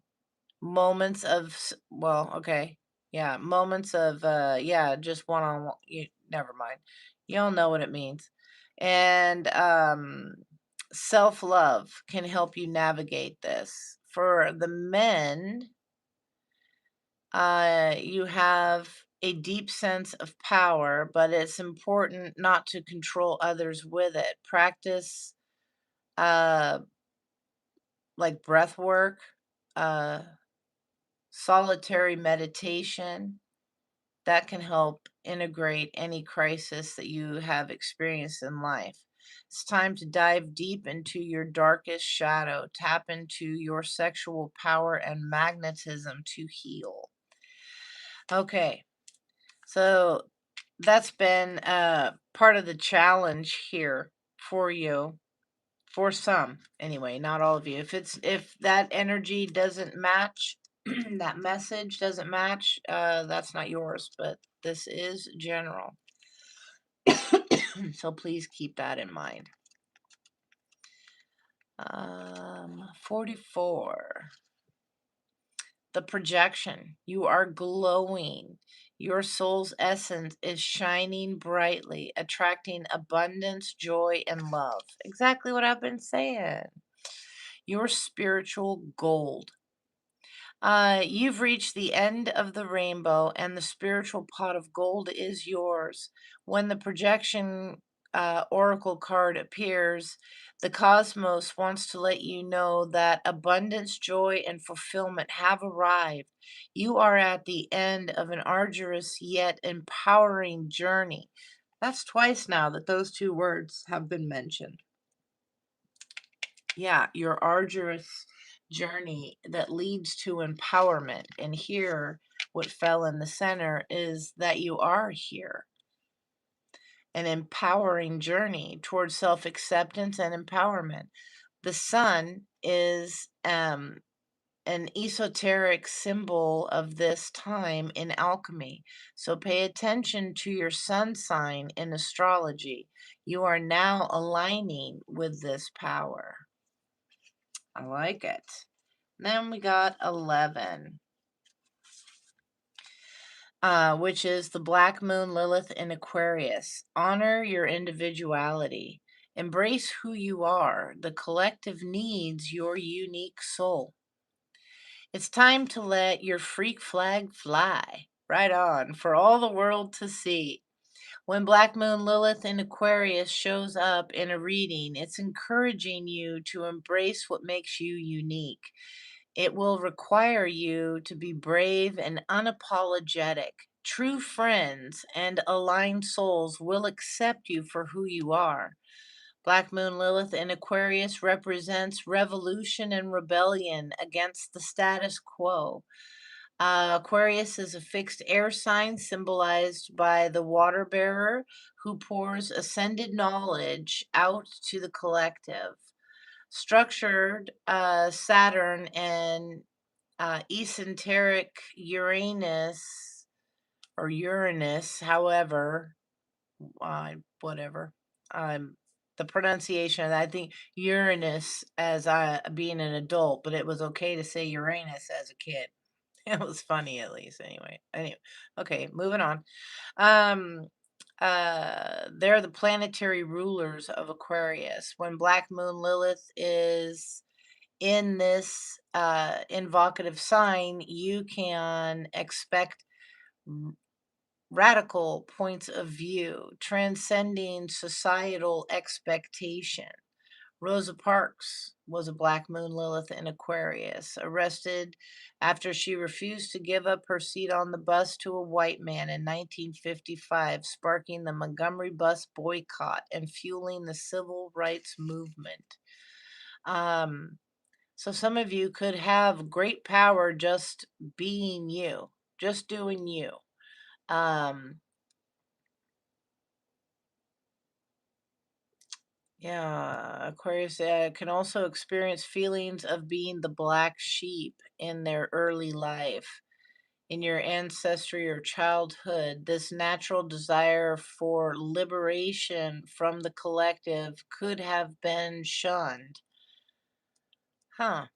moments of well, okay. Yeah, moments of yeah, just one on one. You never mind. You all know what it means. And self-love can help you navigate this. For the men, you have a deep sense of power, but it's important not to control others with it. Practice uh like breath work, uh solitary meditation that can help integrate any crisis that you have experienced in life. It's time to dive deep into your darkest shadow, tap into your sexual power and magnetism to heal. Okay, so that's been part of the challenge here for you, for some anyway, not all of you. If that energy doesn't match, that message doesn't match, that's not yours, but this is general. So please keep that in mind. 44. The projection. You are glowing. Your soul's essence is shining brightly, attracting abundance, joy, and love. Exactly what I've been saying. Your spiritual gold. You've reached the end of the rainbow, and the spiritual pot of gold is yours. When the projection oracle card appears, the cosmos wants to let you know that abundance, joy, and fulfillment have arrived. You are at the end of an arduous yet empowering journey. That's twice now that those two words have been mentioned. Yeah, your arduous journey that leads to empowerment. And here, what fell in the center is that you are here. An empowering journey towards self acceptance and empowerment. The sun is an esoteric symbol of this time in alchemy. So pay attention to your sun sign in astrology. You are now aligning with this power. I like it. Then we got 11, which is the Black Moon Lilith in Aquarius. Honor your individuality. Embrace who you are. The collective needs your unique soul. It's time to let your freak flag fly. Right on, for all the world to see. When Black Moon Lilith in Aquarius shows up in a reading, it's encouraging you to embrace what makes you unique. It will require you to be brave and unapologetic. True friends and aligned souls will accept you for who you are. Black Moon Lilith in Aquarius represents revolution and rebellion against the status quo. Aquarius is a fixed air sign symbolized by the water bearer who pours ascended knowledge out to the collective. Structured Saturn and eccentric Uranus, however, whatever. Um, the pronunciation, I think Uranus as being an adult, but it was okay to say Uranus as a kid. It was funny at least anyway, okay, moving on. um they're the planetary rulers of Aquarius. When Black Moon Lilith is in this invocative sign, you can expect radical points of view transcending societal expectation. Rosa Parks was a Black Moon Lilith in Aquarius, arrested after she refused to give up her seat on the bus to a white man in 1955, sparking the Montgomery bus boycott and fueling the civil rights movement. Um, so some of you could have great power just being you, just doing you. Um, Yeah, Aquarius can also experience feelings of being the black sheep in their early life. In your ancestry or childhood, this natural desire for liberation from the collective could have been shunned. Huh.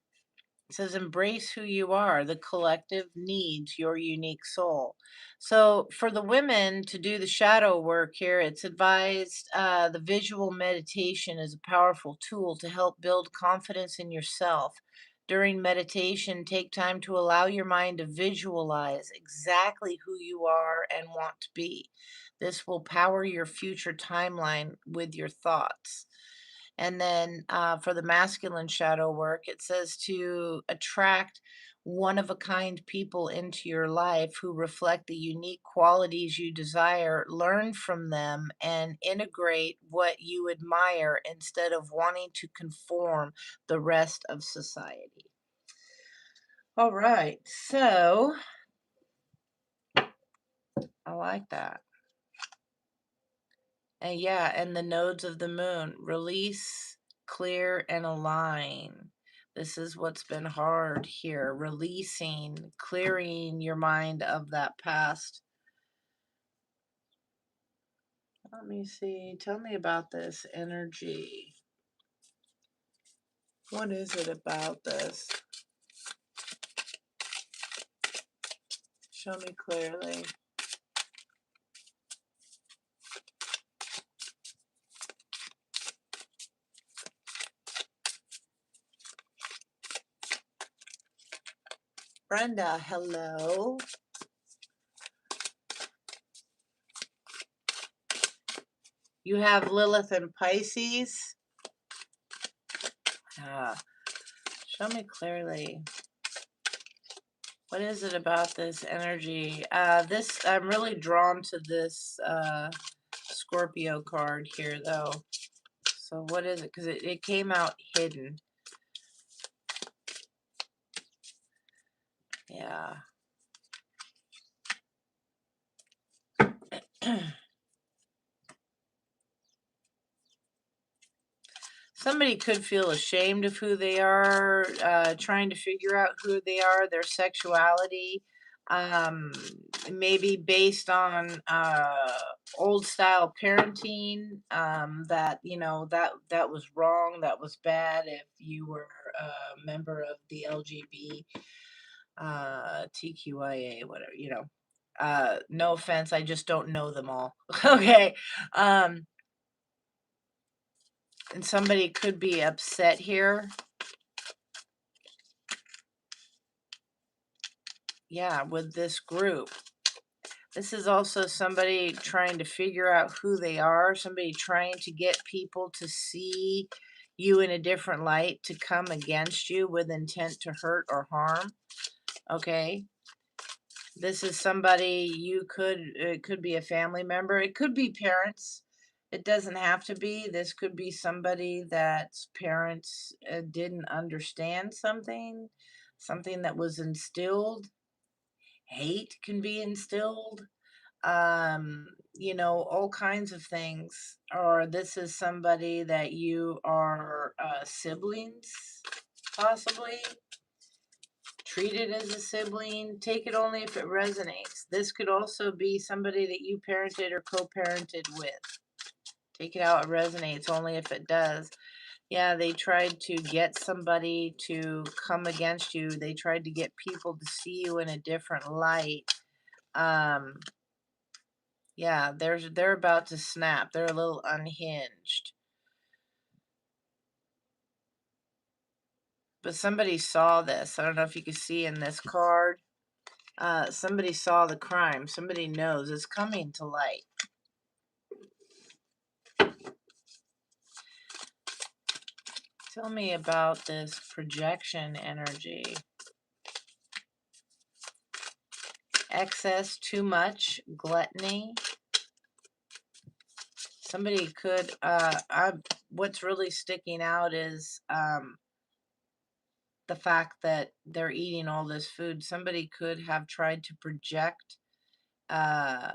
It says, embrace who you are. The collective needs your unique soul. So, for the women to do the shadow work here, it's advised the visual meditation is a powerful tool to help build confidence in yourself. During meditation, take time to allow your mind to visualize exactly who you are and want to be. This will power your future timeline with your thoughts. And then for the masculine shadow work, it says to attract one of a kind people into your life who reflect the unique qualities you desire, learn from them, and integrate what you admire instead of wanting to conform the rest of society. All right, so I like that. And yeah, and the nodes of the moon release, clear, and align. This is what's been hard here, releasing, clearing your mind of that past. Let me see. Tell me about this energy. What is it about this? Show me clearly. Brenda, hello. You have Lilith and Pisces. Show me clearly. What is it about this energy? I'm really drawn to this Scorpio card here, though. So what is it? Because it came out hidden. Yeah. Somebody could feel ashamed of who they are, trying to figure out who they are, their sexuality, maybe based on old style parenting, that, you know, that was wrong, that was bad if you were a member of the LGB, TQIA, whatever, you know. No offense, I just don't know them all. Okay. Um, and somebody could be upset here. Yeah, with this group. This is also somebody trying to figure out who they are, somebody trying to get people to see you in a different light, to come against you with intent to hurt or harm. Okay. This is somebody it could be a family member, it could be parents. It doesn't have to be. This could be somebody that's parents didn't understand something that was instilled. hate can be instilled, all kinds of things. Or this is somebody that you are siblings, possibly treated as a sibling. Take it only if it resonates. This could also be somebody that you parented or co-parented with. Take it how it resonates, only if it does. Yeah, they tried to get somebody to come against you. They tried to get people to see you in a different light. Um, yeah, they're about to snap. They're a little unhinged. But somebody saw this. I don't know if you can see in this card. Somebody saw the crime. Somebody knows it's coming to light. Tell me about this projection energy. Excess, too much, gluttony. Somebody could, what's really sticking out is the fact that they're eating all this food. Somebody could have tried to project uh,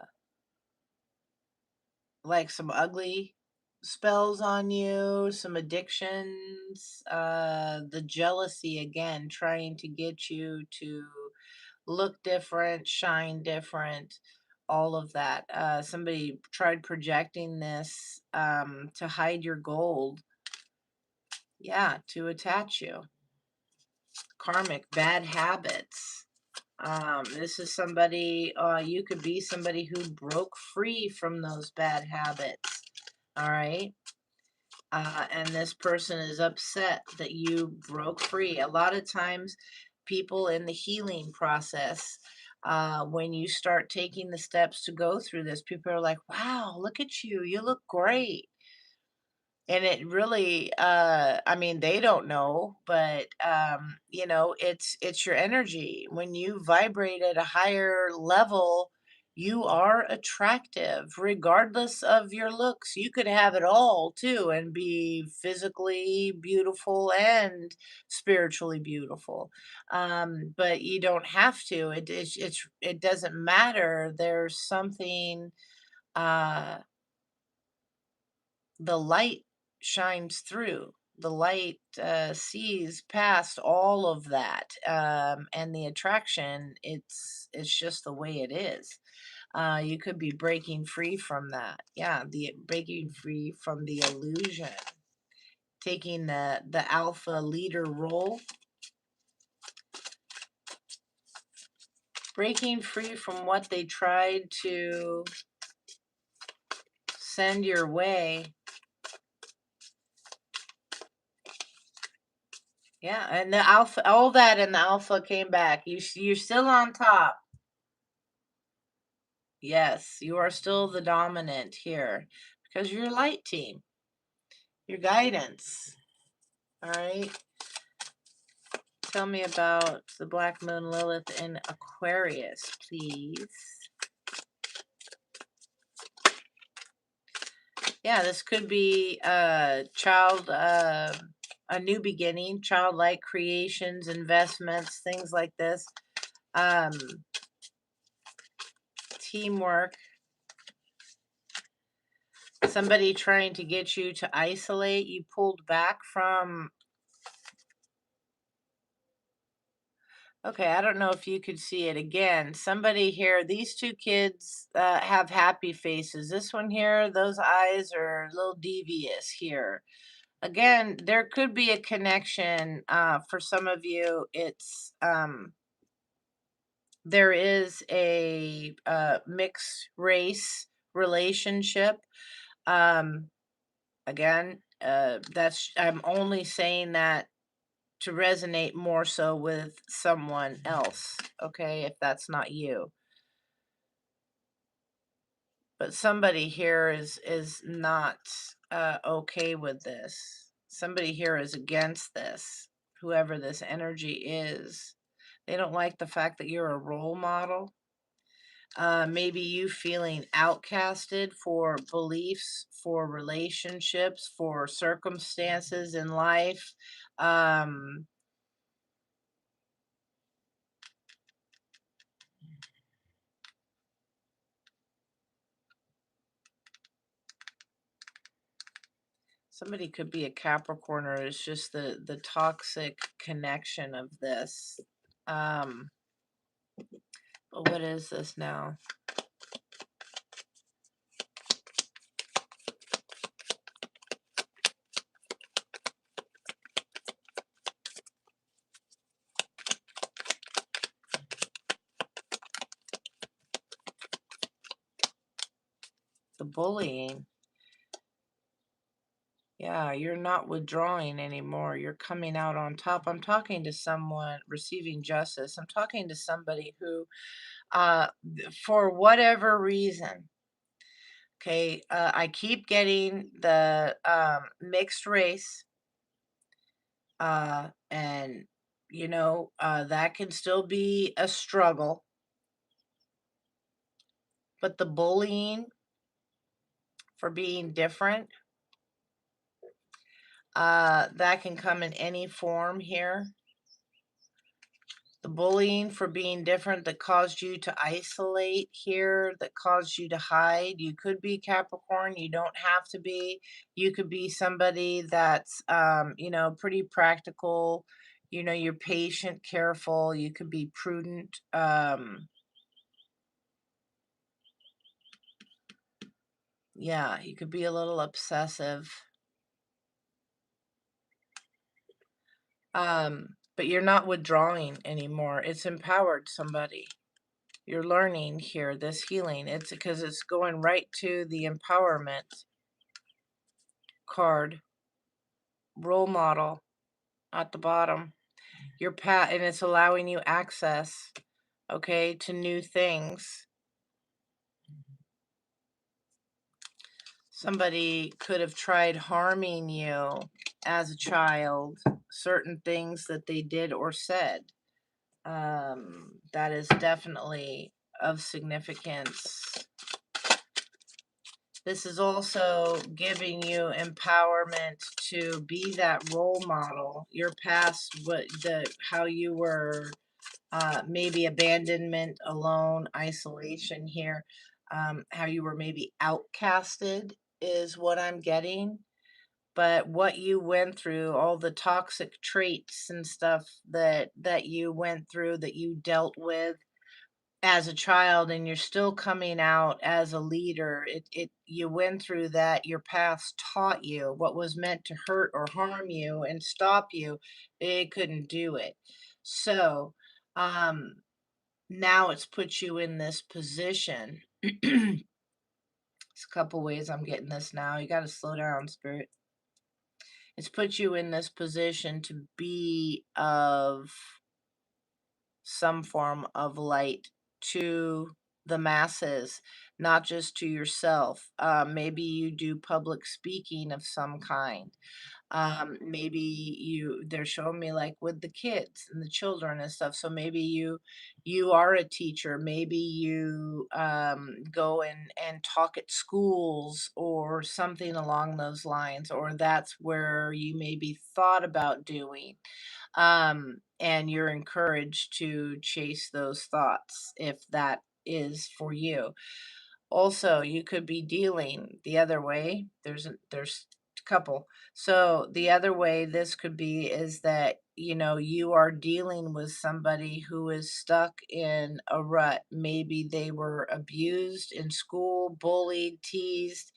like some ugly spells on you, some addictions, the jealousy again, trying to get you to look different, shine different, all of that. Somebody tried projecting this to hide your gold. Yeah, to attach you. Karmic, bad habits. This is somebody, you could be somebody who broke free from those bad habits. All right. And this person is upset that you broke free. A lot of times, people in the healing process, when you start taking the steps to go through this, people are like, wow, look at you. You look great. And it really, I mean, they don't know, but it's your energy. When you vibrate at a higher level, you are attractive regardless of your looks. You could have it all too and be physically beautiful and spiritually beautiful. But you don't have to. It doesn't matter. There's something, uh the light shines through. The light sees past all of that, and the attraction. It's just the way it is. You could be breaking free from that. Yeah, the breaking free from the illusion, taking the alpha leader role, breaking free from what they tried to send your way. Yeah, and the alpha, all that, and the alpha came back. You're still on top. Yes, you are still the dominant here because you're light team, your guidance. All right. Tell me about the Black Moon Lilith in Aquarius, please. Yeah, this could be a child, a new beginning, childlike creations, investments, things like this. Um, Teamwork. Somebody trying to get you to isolate. You pulled back from. Okay, I don't know if you could see it again. Somebody here, these two kids have happy faces. This one here, those eyes are a little devious here. Again, there could be a connection for some of you. It's there is a mixed race relationship. Um, Again, that's I'm only saying that to resonate more so with someone else, okay, if that's not you. But somebody here is not okay with this. Somebody here is against this, whoever this energy is. They don't like the fact that you're a role model. Maybe you feeling outcasted for beliefs, for relationships, for circumstances in life. Um, Somebody could be a Capricorn, or it's just the toxic connection of this. But what is this now? The bullying. Yeah, you're not withdrawing anymore. You're coming out on top. I'm talking to someone receiving justice. I'm talking to somebody who, for whatever reason, okay, I keep getting the mixed race, and that can still be a struggle. But the bullying for being different, that can come in any form here. The bullying for being different that caused you to isolate here, that caused you to hide. You could be Capricorn, you don't have to be. You could be somebody that's, pretty practical. You're patient, careful. You could be prudent. Yeah, you could be a little obsessive. But you're not withdrawing anymore. It's empowered somebody. You're learning here, this healing. It's because it's going right to the empowerment card, role model at the bottom. Your path, and it's allowing you access, okay, to new things. Somebody could have tried harming you as a child, certain things that they did or said. That is definitely of significance. This is also giving you empowerment to be that role model. Your past, how you were, maybe abandonment, alone, isolation here, how you were maybe outcasted is what I'm getting. But what you went through, all the toxic traits and stuff that you went through, that you dealt with as a child, and you're still coming out as a leader. You went through that. Your past taught you what was meant to hurt or harm you and stop you. It couldn't do it. So, um, now it's put you in this position. It's a couple ways I'm getting this now. You got to slow down, Spirit. It's put you in this position to be of some form of light to the masses, not just to yourself. Maybe you do public speaking of some kind. Maybe they're showing me like with the kids and the children and stuff. So maybe you are a teacher. Maybe you go and talk at schools or something along those lines, or that's where you maybe thought about doing. And you're encouraged to chase those thoughts if that is for you. Also, you could be dealing the other way. There's a couple. So the other way this could be is that, you are dealing with somebody who is stuck in a rut. Maybe they were abused in school, bullied, teased,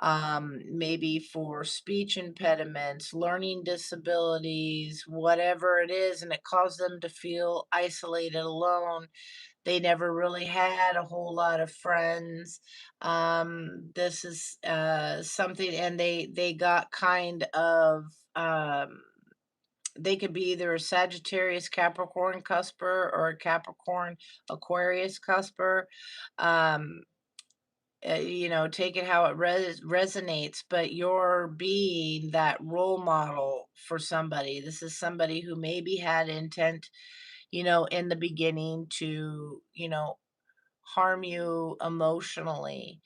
maybe for speech impediments, learning disabilities, whatever it is, and it caused them to feel isolated, alone. They never really had a whole lot of friends. This is something, and they got kind of, they could be either a Sagittarius Capricorn cusper or a Capricorn Aquarius cusper. Um, take it how it resonates, but you're being that role model for somebody. This is somebody who maybe had intent, in the beginning to, harm you emotionally,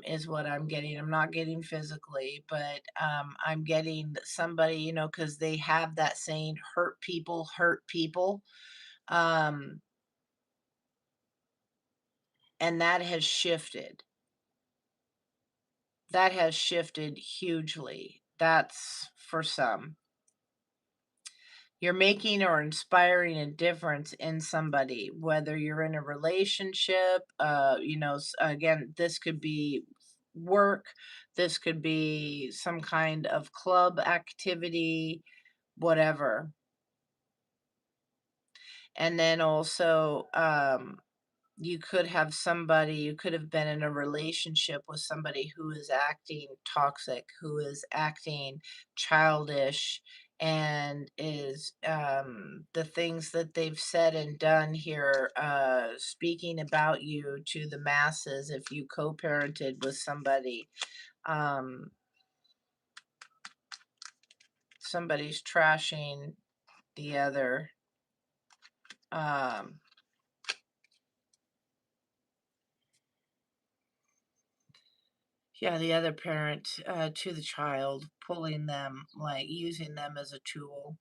is what I'm getting. I'm not getting physically, but I'm getting somebody, because they have that saying, hurt people hurt people. Um, and that has shifted. That has shifted hugely. That's for some. You're making or inspiring a difference in somebody, whether you're in a relationship, again, this could be work, this could be some kind of club activity, whatever. And then also, you could have been in a relationship with somebody who is acting toxic, who is acting childish, and is the things that they've said and done here, speaking about you to the masses. If you co-parented with somebody, somebody's trashing the other. Yeah, the other parent, to the child, pulling them, like using them as a tool,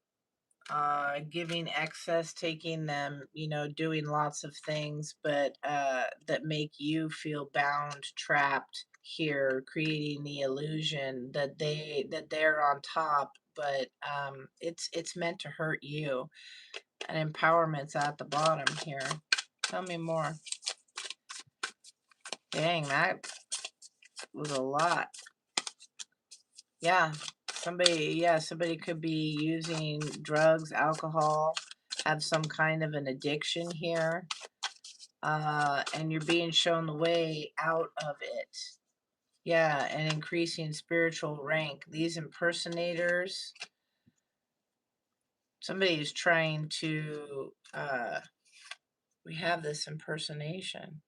giving excess, taking them, doing lots of things, but that make you feel bound, trapped here, creating the illusion that they're on top, but it's meant to hurt you. And empowerment's at the bottom here. Tell me more. Dang, that was a lot. Yeah, somebody could be using drugs, alcohol, have some kind of an addiction here, and you're being shown the way out of it. Yeah, and increasing spiritual rank. These impersonators, somebody is trying to, we have this impersonation.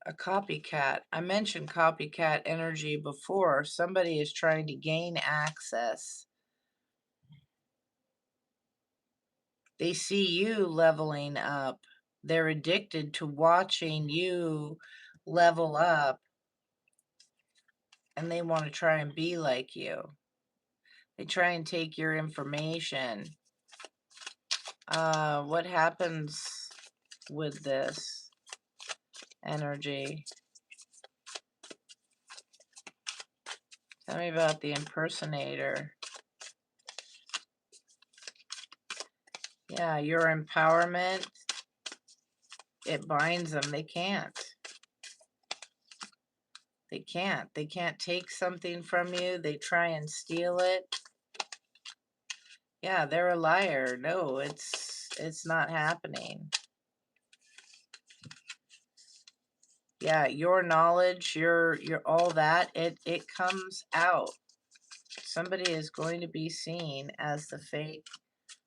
A copycat. I mentioned copycat energy before. Somebody is trying to gain access. They see you leveling up. They're addicted to watching you level up, and they want to try and be like you. They try and take your information. What happens with this energy? Tell me about the impersonator. Yeah, your empowerment, it binds them. They can't. They can't. They can't take something from you. They try and steal it. Yeah, they're a liar. No, it's not happening. Yeah, your knowledge, your all that, it comes out. Somebody is going to be seen as the fake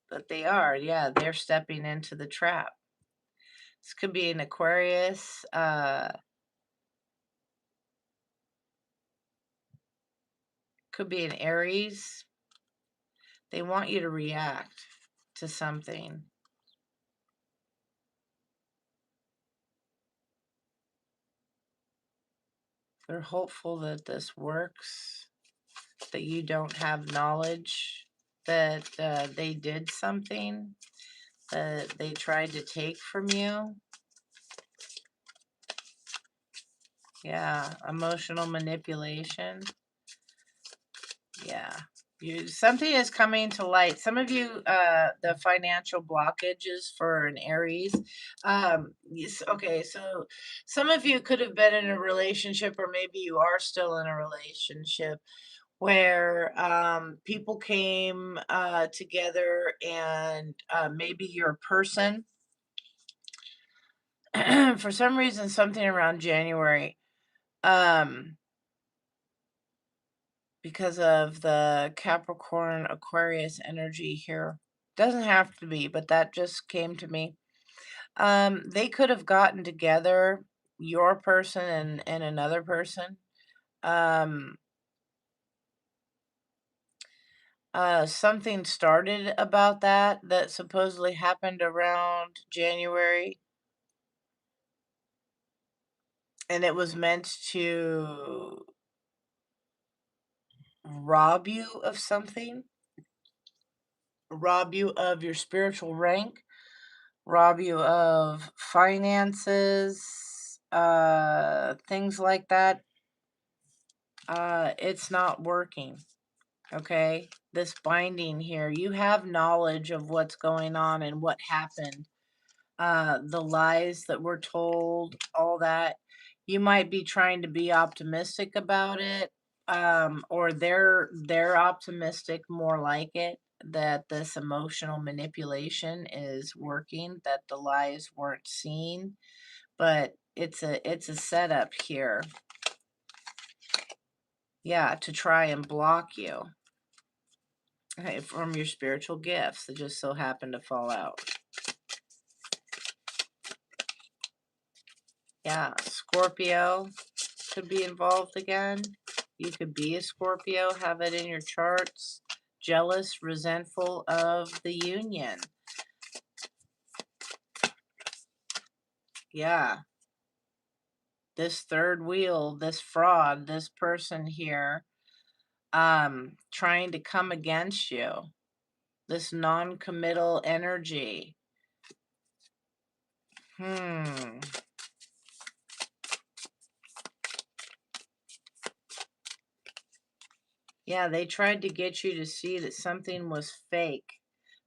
that they are. Yeah, they're stepping into the trap. This could be an Aquarius, could be an Aries. They want you to react to something. They're hopeful that this works, that you don't have knowledge, that they did something, that they tried to take from you. Yeah, emotional manipulation. Yeah. Something is coming to light. Some of you, the financial blockages for an Aries. Okay, so some of you could have been in a relationship, or maybe you are still in a relationship where people came together, and maybe your person, for some reason, something around January, because of the Capricorn Aquarius energy here. Doesn't have to be, but that just came to me. They could have gotten together, your person and another person. Something started about that supposedly happened around January, and it was meant to rob you of something, rob you of your spiritual rank, rob you of finances, things like that. it's not working. Okay, this binding here, you have knowledge of what's going on and what happened, the lies that were told, all that. You might be trying to be optimistic about it, or they're optimistic, more like it, that this emotional manipulation is working, that the lies weren't seen, but it's a setup here. Yeah, to try and block you. Okay, from your spiritual gifts that just so happen to fall out. Yeah, Scorpio could be involved again. You could be a Scorpio, have it in your charts. Jealous, resentful of the union. Yeah. This third wheel, this fraud, this person here, trying to come against you. This non-committal energy. Yeah, they tried to get you to see that something was fake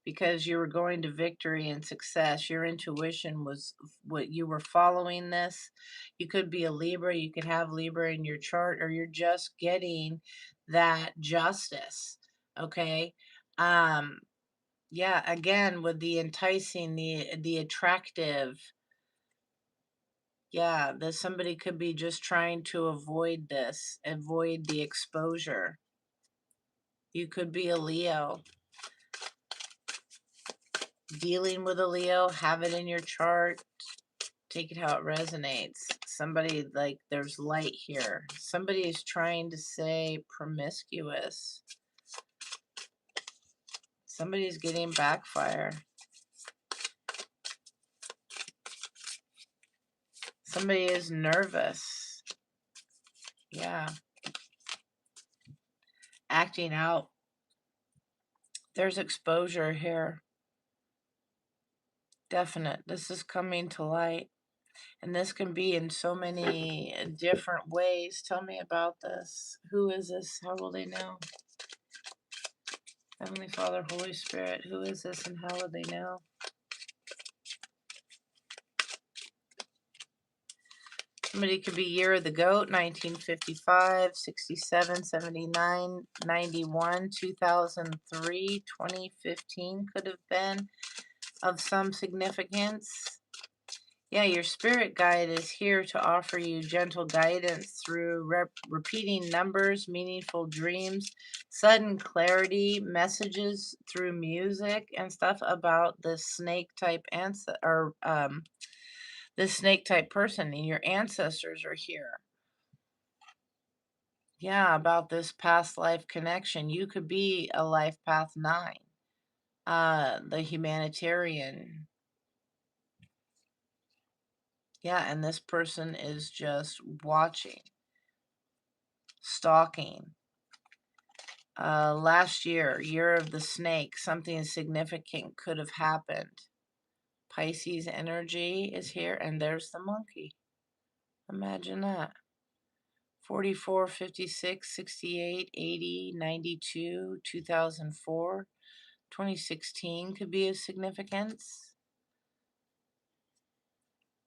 because you were going to victory and success. Your intuition was what you were following this. You could be a Libra, you could have Libra in your chart, or you're just getting that justice. Okay. Um, yeah, again, with the enticing, the attractive. Yeah, that somebody could be just trying to avoid this, avoid the exposure. You could be a Leo. Dealing with a Leo, have it in your chart. Take it how it resonates. Somebody, like, there's light here. Somebody is trying to say promiscuous. Somebody's getting backfire. Somebody is nervous. Yeah. Acting out. There's exposure here. Definite. This is coming to light. And this can be in so many different ways. Tell me about this. Who is this? How will they know? Heavenly Father, Holy Spirit, who is this and how will they know? Somebody could be year of the goat, 1955, 67, 79, 91, 2003, 2015 could have been of some significance. Yeah, your spirit guide is here to offer you gentle guidance through repeating numbers, meaningful dreams, sudden clarity, messages through music and stuff about this snake type this snake type person, and your ancestors are here. Yeah, about this past life connection. You could be a life path 9, the humanitarian. Yeah, and this person is just watching, stalking. Last year, year of the snake, something significant could have happened. Pisces energy is here, and there's the monkey. Imagine that. 44, 56, 68, 80, 92, 2004, 2016 could be of significance.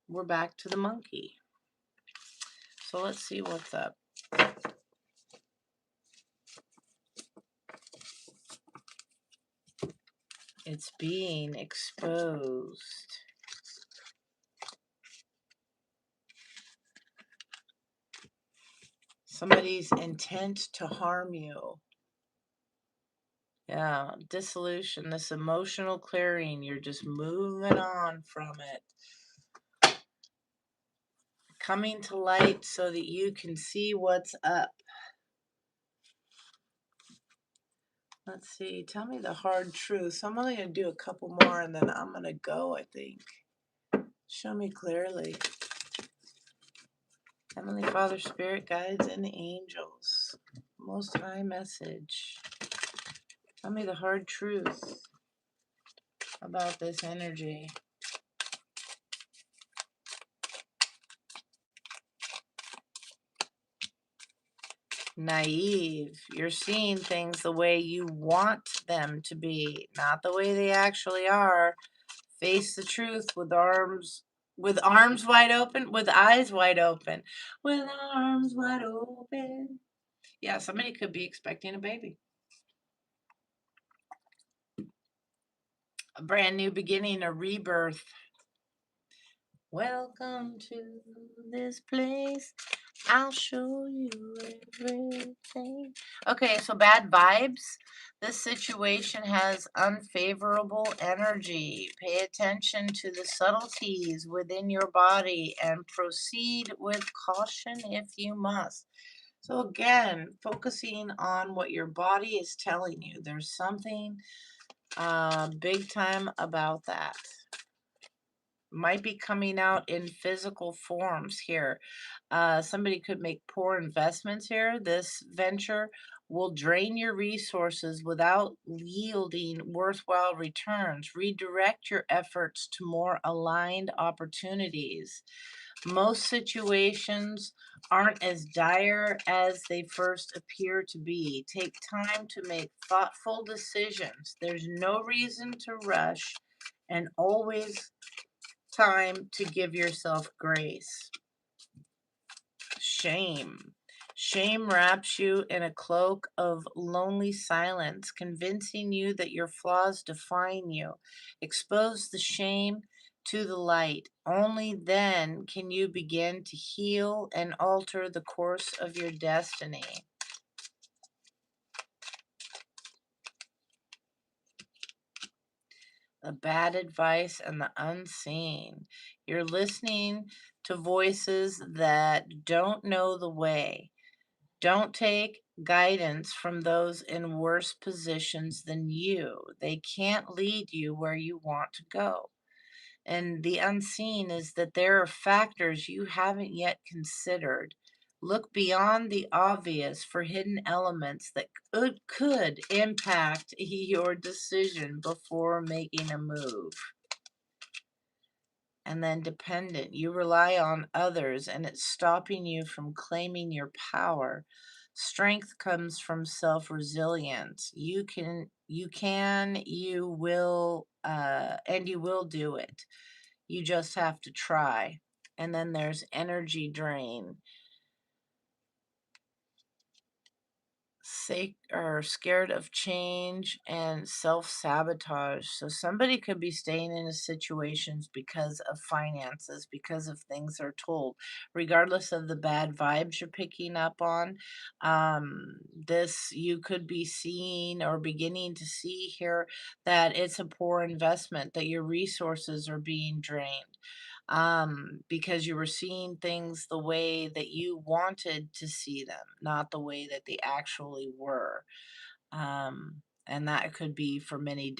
We're back to the monkey. So let's see what's up. It's being exposed. Somebody's intent to harm you. Yeah, dissolution, this emotional clearing. You're just moving on from it. Coming to light so that you can see what's up. Let's see. Tell me the hard truth. So I'm only going to do a couple more and then I'm going to go, I think. Show me clearly. Heavenly Father, Spirit, Guides, and Angels. Most High message. Tell me the hard truth about this energy. Naive. You're seeing things the way you want them to be, not the way they actually are. Face the truth with arms wide open, with eyes wide open, with arms wide open. Yeah, somebody could be expecting a baby. A brand new beginning, a rebirth. Welcome to this place. I'll show you everything. Okay, so bad vibes. This situation has unfavorable energy. Pay attention to the subtleties within your body and proceed with caution if you must. So, again, focusing on what your body is telling you. There's something big time about that. Might be coming out in physical forms here. Somebody could make poor investments here. This venture will drain your resources without yielding worthwhile returns. Redirect your efforts to more aligned opportunities. Most situations aren't as dire as they first appear to be. Take time to make thoughtful decisions. There's no reason to rush, and always time to give yourself grace. Shame. Shame wraps you in a cloak of lonely silence, convincing you that your flaws define you. Expose the shame to the light. Only then can you begin to heal and alter the course of your destiny. The bad advice and the unseen. You're listening to voices that don't know the way. Don't take guidance from those in worse positions than you. They can't lead you where you want to go. And the unseen is that there are factors you haven't yet considered. Look beyond the obvious for hidden elements that could impact your decision before making a move. And then dependent. You rely on others and it's stopping you from claiming your power. Strength comes from self-resilience. You will, and you will do it. You just have to try. And then there's energy drain. Or scared of change and self-sabotage. So somebody could be staying in a situations because of finances, because of things they're told, regardless of the bad vibes you're picking up on. This you could be seeing or beginning to see here that it's a poor investment, that your resources are being drained because you were seeing things the way that you wanted to see them, not the way that they actually were. And that could be for many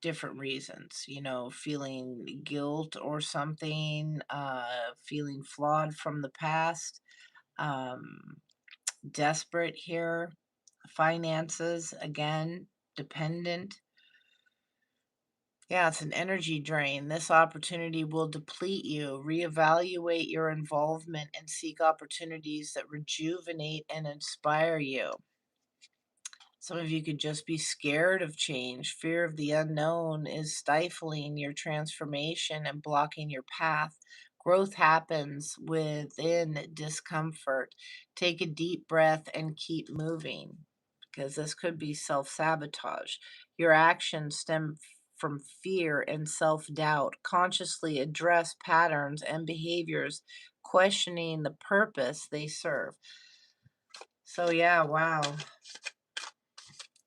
different reasons, feeling guilt or something, feeling flawed from the past, um, desperate here, finances, again, dependent. Yeah, it's an energy drain. This opportunity will deplete you. Reevaluate your involvement and seek opportunities that rejuvenate and inspire you. Some of you could just be scared of change. Fear of the unknown is stifling your transformation and blocking your path. Growth happens within discomfort. Take a deep breath and keep moving because this could be self sabotage. Your actions stem from fear and self doubt. Consciously address patterns and behaviors, questioning the purpose they serve. So, yeah, wow.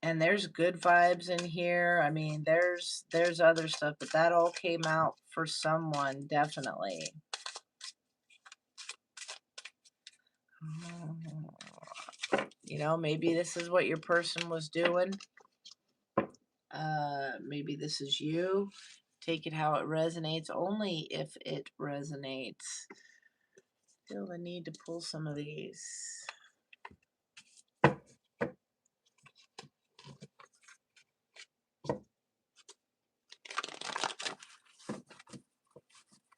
And there's good vibes in here. I mean, there's other stuff, but that all came out for someone, definitely. Maybe this is what your person was doing. Maybe this is you. Take it how it resonates, only if it resonates. Feel the need to pull some of these.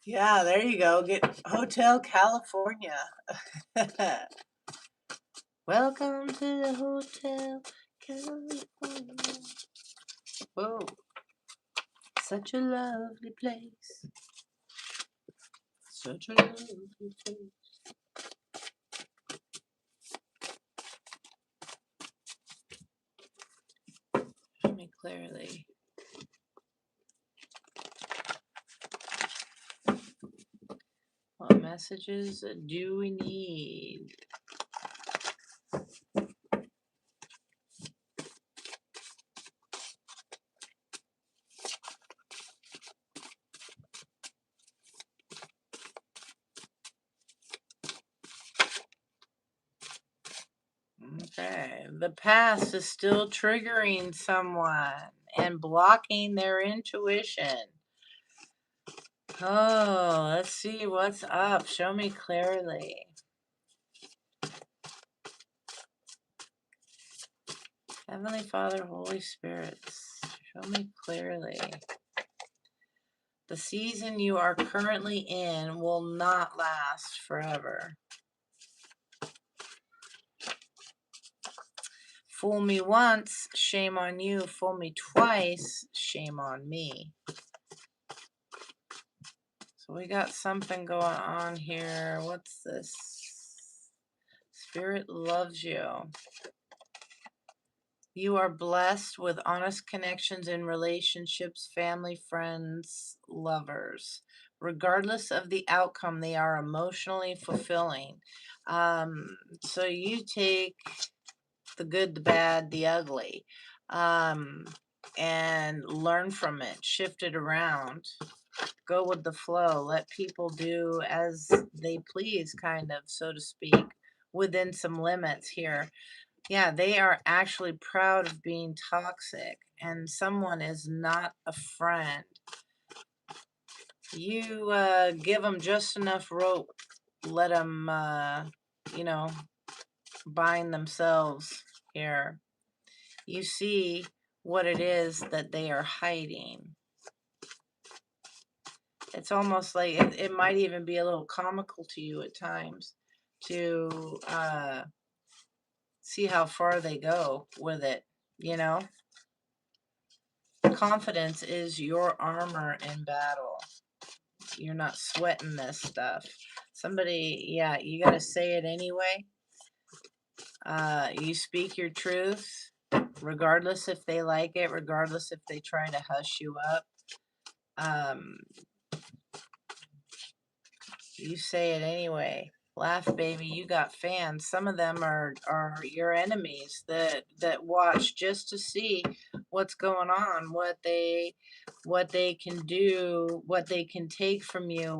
Yeah, there you go. Get Hotel California. Welcome to the Hotel California. Whoa. Such a lovely place. Such a lovely place. Show me clearly. What messages do we need? Okay, the past is still triggering someone and blocking their intuition. Oh, let's see what's up. Show me clearly. Heavenly Father, Holy Spirits, show me clearly. The season you are currently in will not last forever. Fool me once, shame on you. Fool me twice, shame on me. So we got something going on here. What's this? Spirit loves you. You are blessed with honest connections in relationships, family, friends, lovers. Regardless of the outcome, they are emotionally fulfilling. So you take the good, the bad, the ugly, and learn from it, shift it around, go with the flow, let people do as they please, kind of, so to speak, within some limits here. Yeah, they are actually proud of being toxic, and someone is not a friend. You give them just enough rope, let them, bind themselves here. You see what it is that they are hiding. It's almost like it might even be a little comical to you at times to see how far they go with it, you know? Confidence is your armor in battle. You're not sweating this stuff. Somebody, yeah, you got to say it anyway. You speak your truth, regardless if they like it, regardless if they try to hush you up. You say it anyway. Laugh, baby, you got fans. Some of them are your enemies that watch just to see what's going on, what they can do, what they can take from you,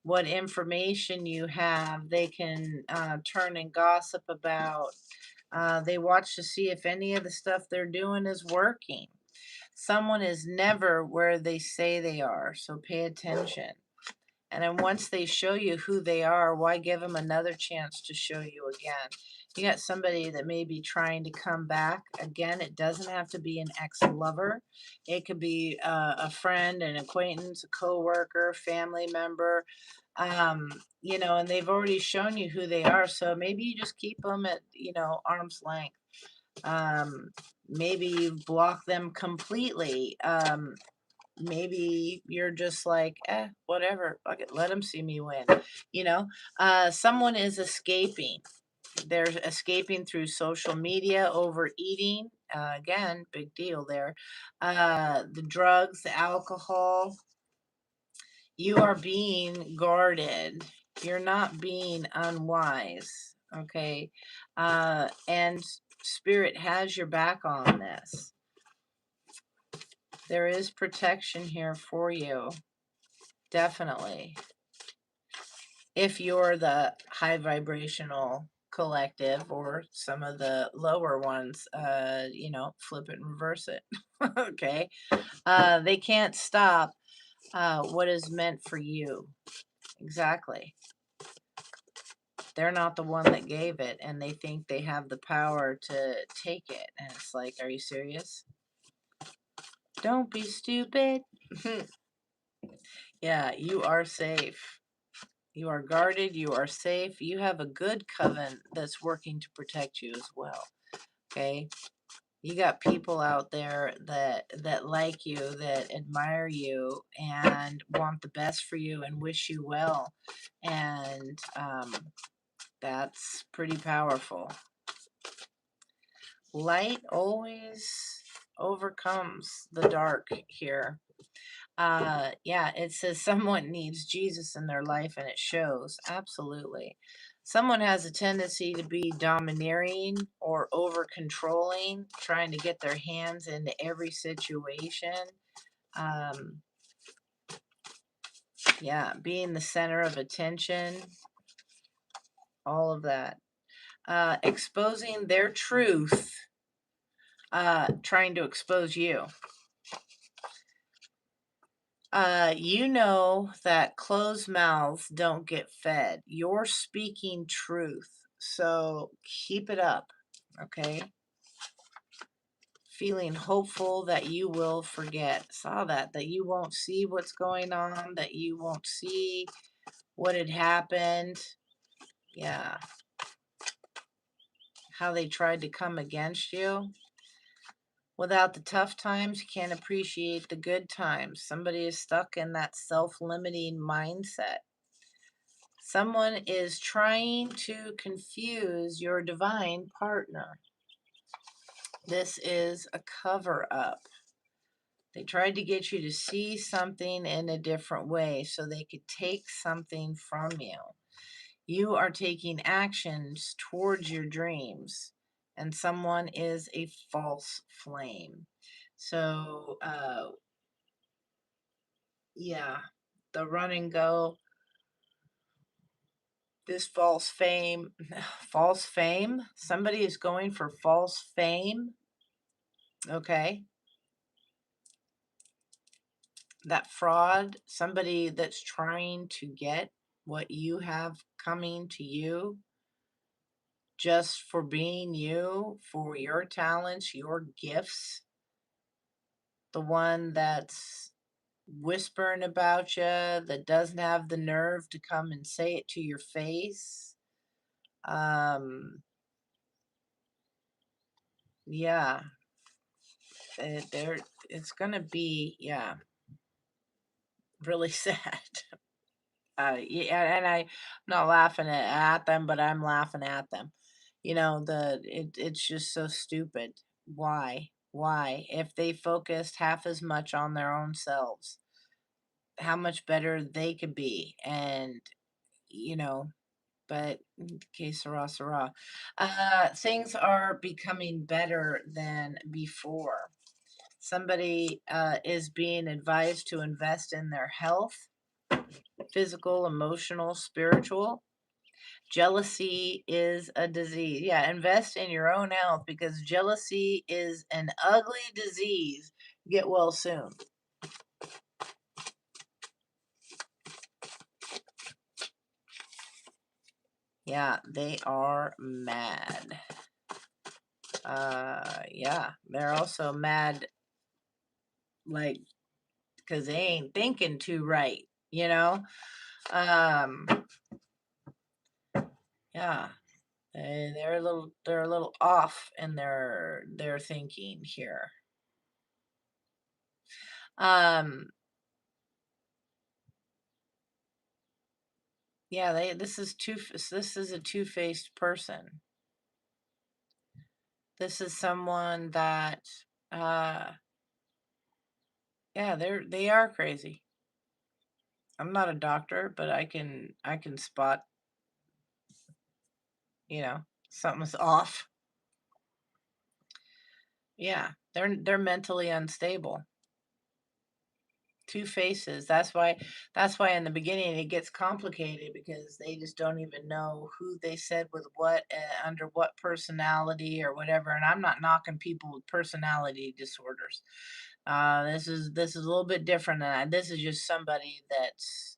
what information you have they can turn and gossip about. They watch to see if any of the stuff they're doing is working. Someone is never where they say they are, so pay attention. And then once they show you who they are, why give them another chance to show you again? You got somebody that may be trying to come back. Again, it doesn't have to be an ex-lover. It could be a friend, an acquaintance, a co-worker, family member, and they've already shown you who they are. So maybe you just keep them at, arm's length. Maybe you block them completely. Maybe you're just like, whatever, fuck it, let them see me win. Someone is escaping. They're escaping through social media, overeating. Again, big deal there. The drugs, the alcohol. You are being guarded. You're not being unwise. Okay. And Spirit has your back on this. There is protection here for you. Definitely. If you're the high vibrational collective or some of the lower ones, flip it and reverse it. Okay. They can't stop what is meant for you. Exactly. They're not the one that gave it, and they think they have the power to take it. And it's like, are you serious? Don't be stupid. Yeah, you are safe. You are guarded. You are safe. You have a good coven that's working to protect you as well. Okay. You got people out there that like you, that admire you, and want the best for you and wish you well. And that's pretty powerful. Light always overcomes the dark here. Yeah, it says someone needs Jesus in their life, and it shows. Absolutely. Someone has a tendency to be domineering or over controlling, trying to get their hands into every situation. Yeah, being the center of attention, all of that. Exposing their truth, trying to expose you. You know that closed mouths don't get fed. You're speaking truth. So keep it up, okay? Feeling hopeful that you will forget. Saw that you won't see what's going on, that you won't see what had happened. Yeah. How they tried to come against you. Without the tough times, you can't appreciate the good times. Somebody is stuck in that self-limiting mindset. Someone is trying to confuse your divine partner. This is a cover-up. They tried to get you to see something in a different way so they could take something from you. You are taking actions towards your dreams, and someone is a false flame. So, yeah, the run and go, this false fame, false fame. Somebody is going for false fame. Okay. That fraud, somebody that's trying to get what you have coming to you just for being you, for your talents, your gifts. The one that's whispering about you, that doesn't have the nerve to come and say it to your face. Yeah, it's gonna be, yeah, really sad. Yeah, and I'm not laughing at them, but I'm laughing at them. You know, it's just so stupid. Why? Why? If they focused half as much on their own selves, how much better they could be, and you know. But que sera, sera. Things are becoming better than before. Somebody is being advised to invest in their health, physical, emotional, spiritual. Jealousy is a disease. Yeah, invest in your own health because jealousy is an ugly disease. Get well soon. Yeah, they are mad. Yeah, they're also mad, like, because they ain't thinking too right, you know? Um, yeah, they're a little off in their thinking here. Um, yeah, this is a two-faced person. This is someone that, uh, yeah, they are crazy. I'm not a doctor, but I can spot, something's off. Yeah, they're mentally unstable. Two faces. That's why in the beginning it gets complicated because they just don't even know who they said with what, under what personality or whatever. And I'm not knocking people with personality disorders. This is a little bit different than that. This is just somebody that's,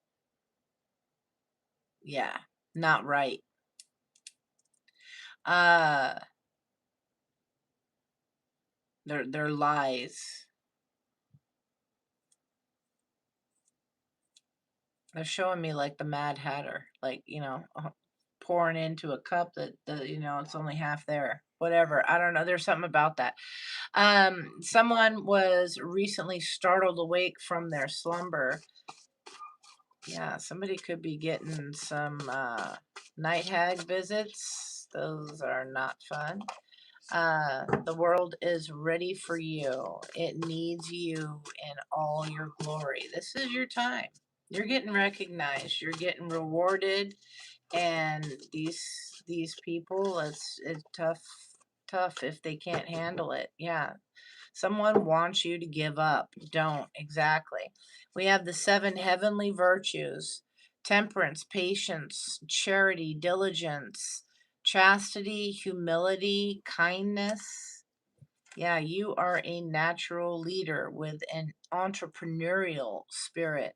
yeah, not right. Uh, they're lies. They're showing me like the Mad Hatter, like, pouring into a cup that it's only half there. Whatever. I don't know. There's something about that. Someone was recently startled awake from their slumber. Yeah, somebody could be getting some night hag visits. Those are not fun. The world is ready for you. It needs you in all your glory. This is your time. You're getting recognized. You're getting rewarded. And these people, it's tough if they can't handle it. Yeah. Someone wants you to give up. Don't. Exactly. We have the 7 heavenly virtues: temperance, patience, charity, diligence, chastity, humility, kindness. Yeah, you are a natural leader with an entrepreneurial spirit.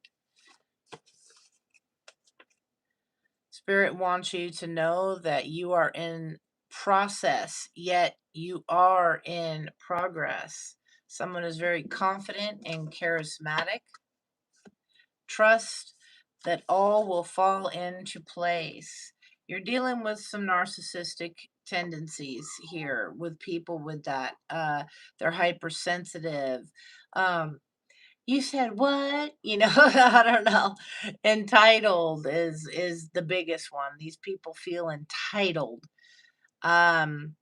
Spirit wants you to know that you are in process, yet you are in progress. Someone is very confident and charismatic. Trust that all will fall into place. You're dealing with some narcissistic tendencies here with people with that. They're hypersensitive. Um, you said what? I don't know. Entitled is the biggest one. These people feel entitled. Um,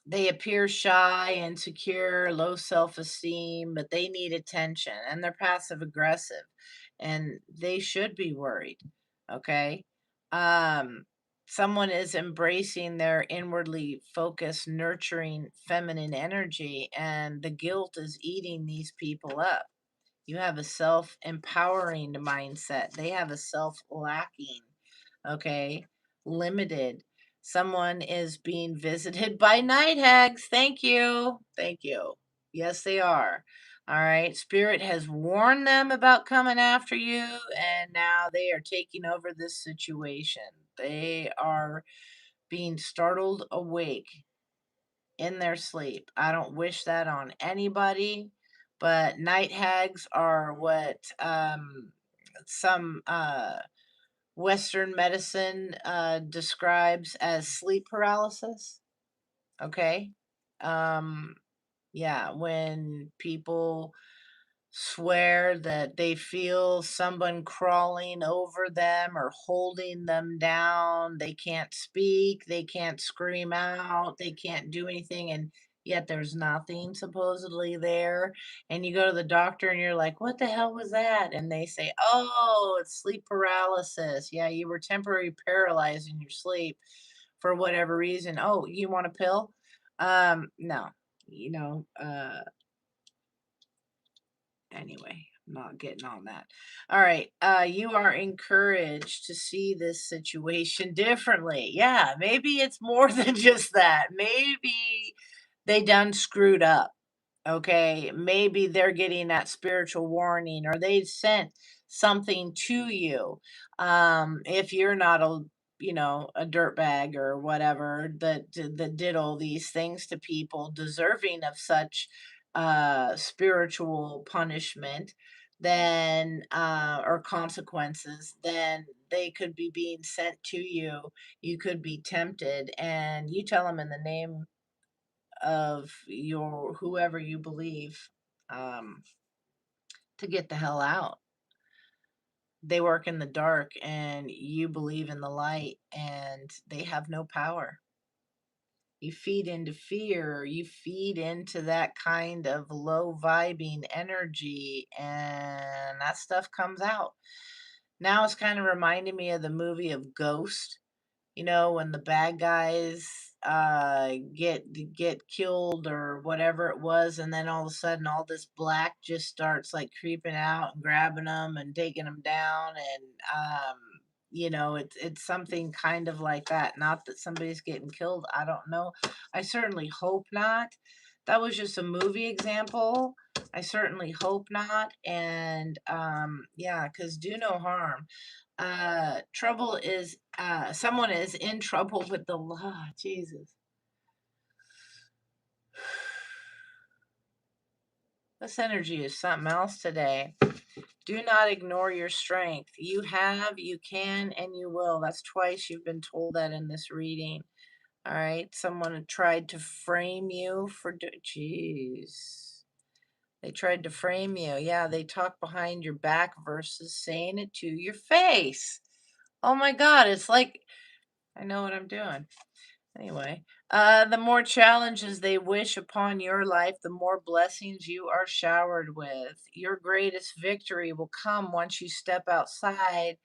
they appear shy, insecure, low self-esteem, but they need attention and they're passive aggressive and they should be worried. Okay? Um, someone is embracing their inwardly focused, nurturing feminine energy and the guilt is eating these people up. You have a self-empowering mindset. They have a self-lacking, okay? Limited. Someone is being visited by night hags. Thank you. Thank you. Yes, they are. All right. Spirit has warned them about coming after you, and now they are taking over this situation. They are being startled awake in their sleep. I don't wish that on anybody, but night hags are what some Western medicine describes as sleep paralysis. Okay. Um, yeah, when people swear that they feel someone crawling over them or holding them down. They can't speak, they can't scream out, they can't do anything, and yet there's nothing supposedly there. And you go to the doctor and you're like, what the hell was that? And they say, oh, it's sleep paralysis. Yeah, you were temporarily paralyzed in your sleep for whatever reason. Oh, you want a pill? No. You know, uh, Anyway, I'm not getting on that. All right. You are encouraged to see this situation differently. Yeah, maybe it's more than just that. Maybe they done screwed up. Okay. Maybe they're getting that spiritual warning or they sent something to you. If you're not a dirtbag or whatever that did all these things to people deserving of such spiritual punishment, then or consequences, then they could be being sent to you. You could be tempted, and you tell them in the name of your whoever you believe um, to get the hell out. They work in the dark, and you believe in the light, and they have no power. You feed into fear, you feed into that kind of low vibing energy, and that stuff comes out. Now it's kind of reminding me of the movie of Ghost, when the bad guys get killed or whatever it was, and then all of a sudden all this black just starts like creeping out and grabbing them and taking them down, and it's something kind of like that. Not that somebody's getting killed, I don't know. I certainly hope not. That was just a movie example. I certainly hope not. And yeah, because do no harm. Trouble is someone is in trouble with the law. Jesus. This energy is something else today. Do not ignore your strength. You have, you can, and you will. That's twice you've been told that in this reading. All right. Someone had tried to frame you for, jeez. They tried to frame you. Yeah, they talk behind your back versus saying it to your face. Oh my God. It's like, I know what I'm doing. Anyway, the more challenges they wish upon your life, the more blessings you are showered with. Your greatest victory will come once you step outside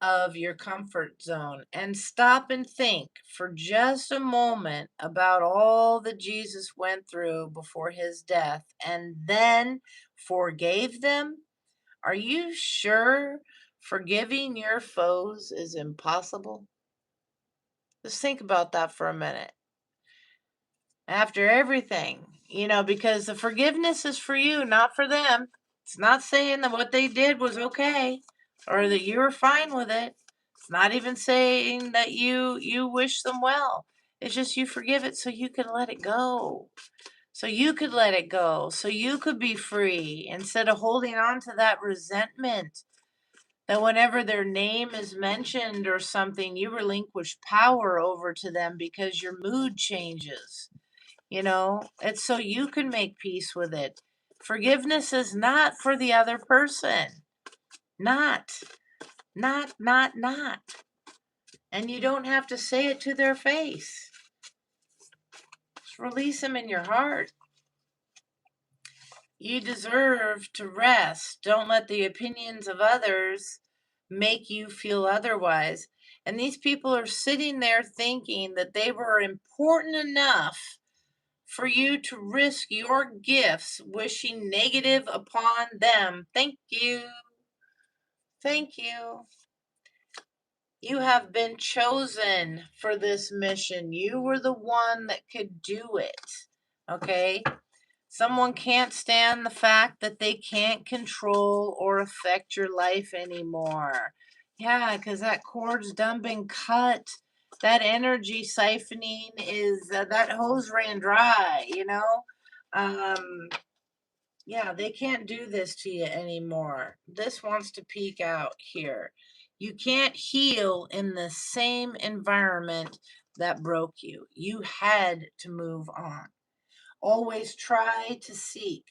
of your comfort zone and stop and think for just a moment about all that Jesus went through before his death and then forgave them. Are you sure forgiving your foes is impossible? Just think about that for a minute. After everything, because the forgiveness is for you, not for them. It's not saying that what they did was okay or that you were fine with it. It's not even saying that you wish them well. It's just you forgive it so you can let it go. So you could let it go. So you could be free instead of holding on to that resentment that whenever their name is mentioned or something, you relinquish power over to them because your mood changes. It's so you can make peace with it. Forgiveness is not for the other person. Not. Not. And you don't have to say it to their face. Just release them in your heart. You deserve to rest. Don't let the opinions of others make you feel otherwise. And these people are sitting there thinking that they were important enough for you to risk your gifts wishing negative upon them. Thank you. Thank you. You have been chosen for this mission. You were the one that could do it. Okay? Someone can't stand the fact that they can't control or affect your life anymore. Yeah, because that cord's done been cut. That energy siphoning is, that hose ran dry, Yeah, they can't do this to you anymore. This wants to peek out here. You can't heal in the same environment that broke you. You had to move on. Always try to seek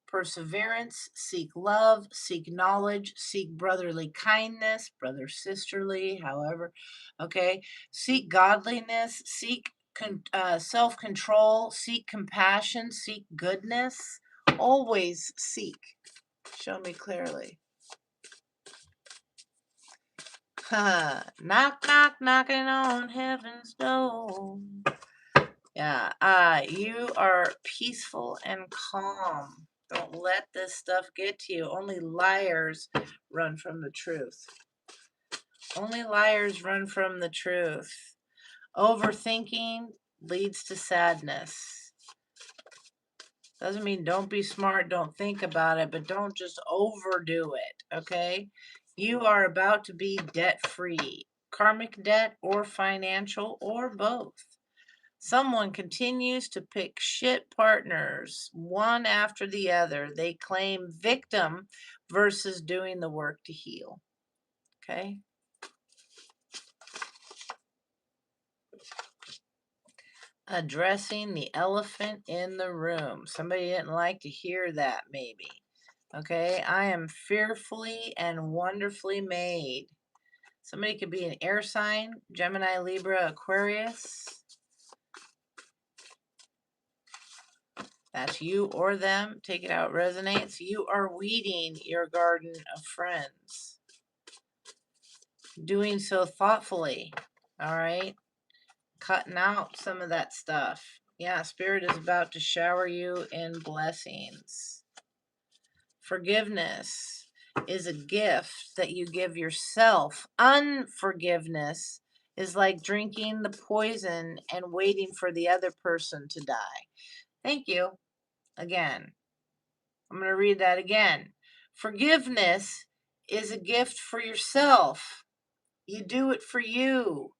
perseverance, seek love, seek knowledge, seek brotherly kindness, brother sisterly, however, okay? Seek godliness, seek self control, seek compassion, seek goodness. Always seek. Show me clearly. Knock, knock, knocking on heaven's door. Yeah, you are peaceful and calm. Don't let this stuff get to you. Only liars run from the truth. Only liars run from the truth. Overthinking leads to sadness. Doesn't mean don't be smart, don't think about it, but don't just overdo it, okay? You are about to be debt-free. Karmic debt or financial or both. Someone continues to pick shit partners, one after the other. They claim victim versus doing the work to heal. Okay? Addressing the elephant in the room. Somebody didn't like to hear that, maybe. Okay? I am fearfully and wonderfully made. Somebody could be an air sign, Gemini, Libra, Aquarius. That's you or them. Take it out, resonates. You are weeding your garden of friends. Doing so thoughtfully. All right. Cutting out some of that stuff. Yeah, Spirit is about to shower you in blessings. Forgiveness is a gift that you give yourself. Unforgiveness is like drinking the poison and waiting for the other person to die. Thank you. Again, I'm going to read that again. Forgiveness is a gift for yourself. You do it for you.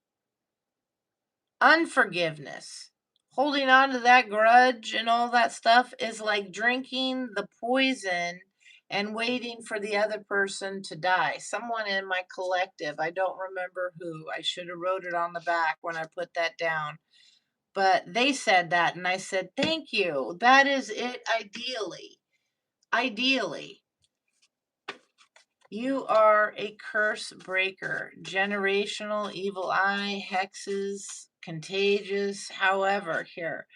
Unforgiveness, Holding on to that grudge and all that stuff is like drinking the poison and waiting for the other person to die. Someone in my collective, I don't remember who, I should have wrote it on the back when I put that down. But they said that, and I said, thank you. That is it, ideally. Ideally. You are a curse breaker, generational, evil eye, hexes, contagious, however, here.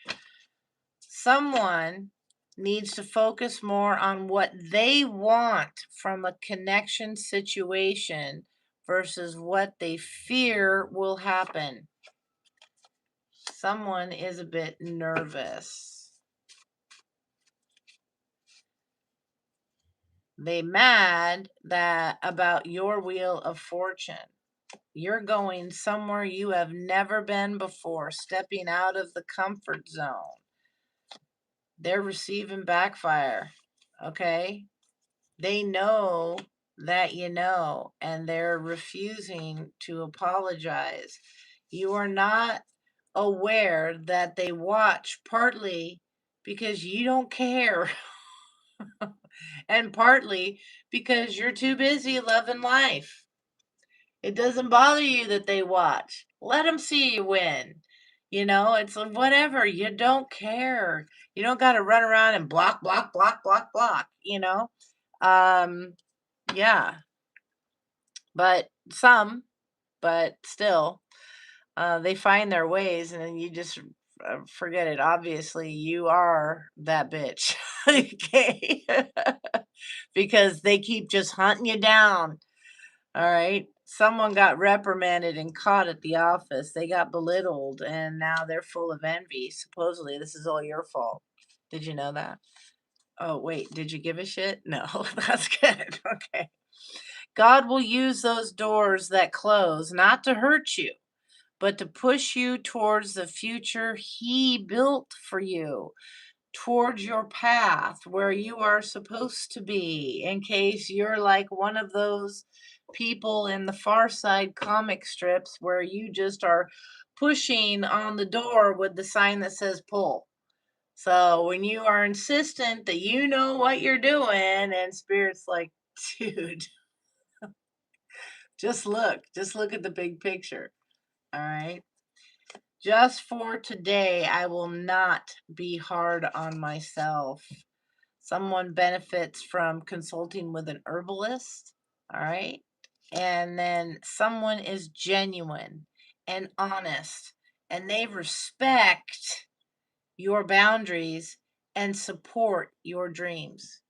Someone needs to focus more on what they want from a connection situation versus what they fear will happen. Someone is a bit nervous. They mad that about your wheel of fortune. You're going somewhere you have never been before, stepping out of the comfort zone. They're receiving backfire, okay? They know that you know, and they're refusing to apologize. You are not aware that they watch partly because you don't care, and partly because you're too busy loving life. It doesn't bother you that they watch. Let them see you win. You know, it's whatever. You don't care. You don't got to run around and block, block, block, block, block, you know? Yeah. But still, they find their ways, and then you just forget it. Obviously, you are that bitch. Okay. Because they keep just hunting you down. All right. Someone got reprimanded and caught at the office. They got belittled, and now they're full of envy. Supposedly, this is all your fault. Did you know that? Oh, wait. Did you give a shit? No, that's good. Okay. God will use those doors that close not to hurt you, but to push you towards the future He built for you, towards your path where you are supposed to be, in case you're like one of those people in the Far Side comic strips where you just are pushing on the door with the sign that says pull. So when you are insistent that you know what you're doing, and Spirit's like, dude, just look at the big picture. All right. Just for today, I will not be hard on myself. Someone benefits from consulting with an herbalist. All right. And then someone is genuine and honest, and they respect your boundaries and support your dreams.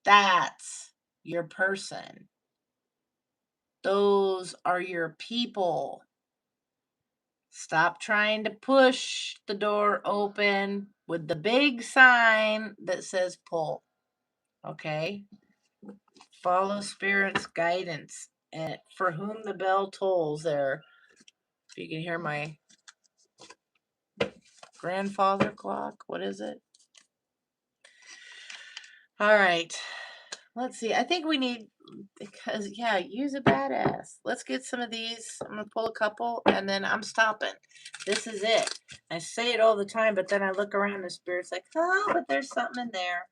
That's your person. Those are your people. Stop trying to push the door open with the big sign that says pull. Okay? Follow Spirit's guidance. And for whom the bell tolls there. If you can hear my grandfather clock. What is it? All right. Let's see. I think we need, because, yeah, use a badass. Let's get some of these. I'm going to pull a couple, and then I'm stopping. This is it. I say it all the time, but then I look around and Spirit's like, oh, but there's something in there.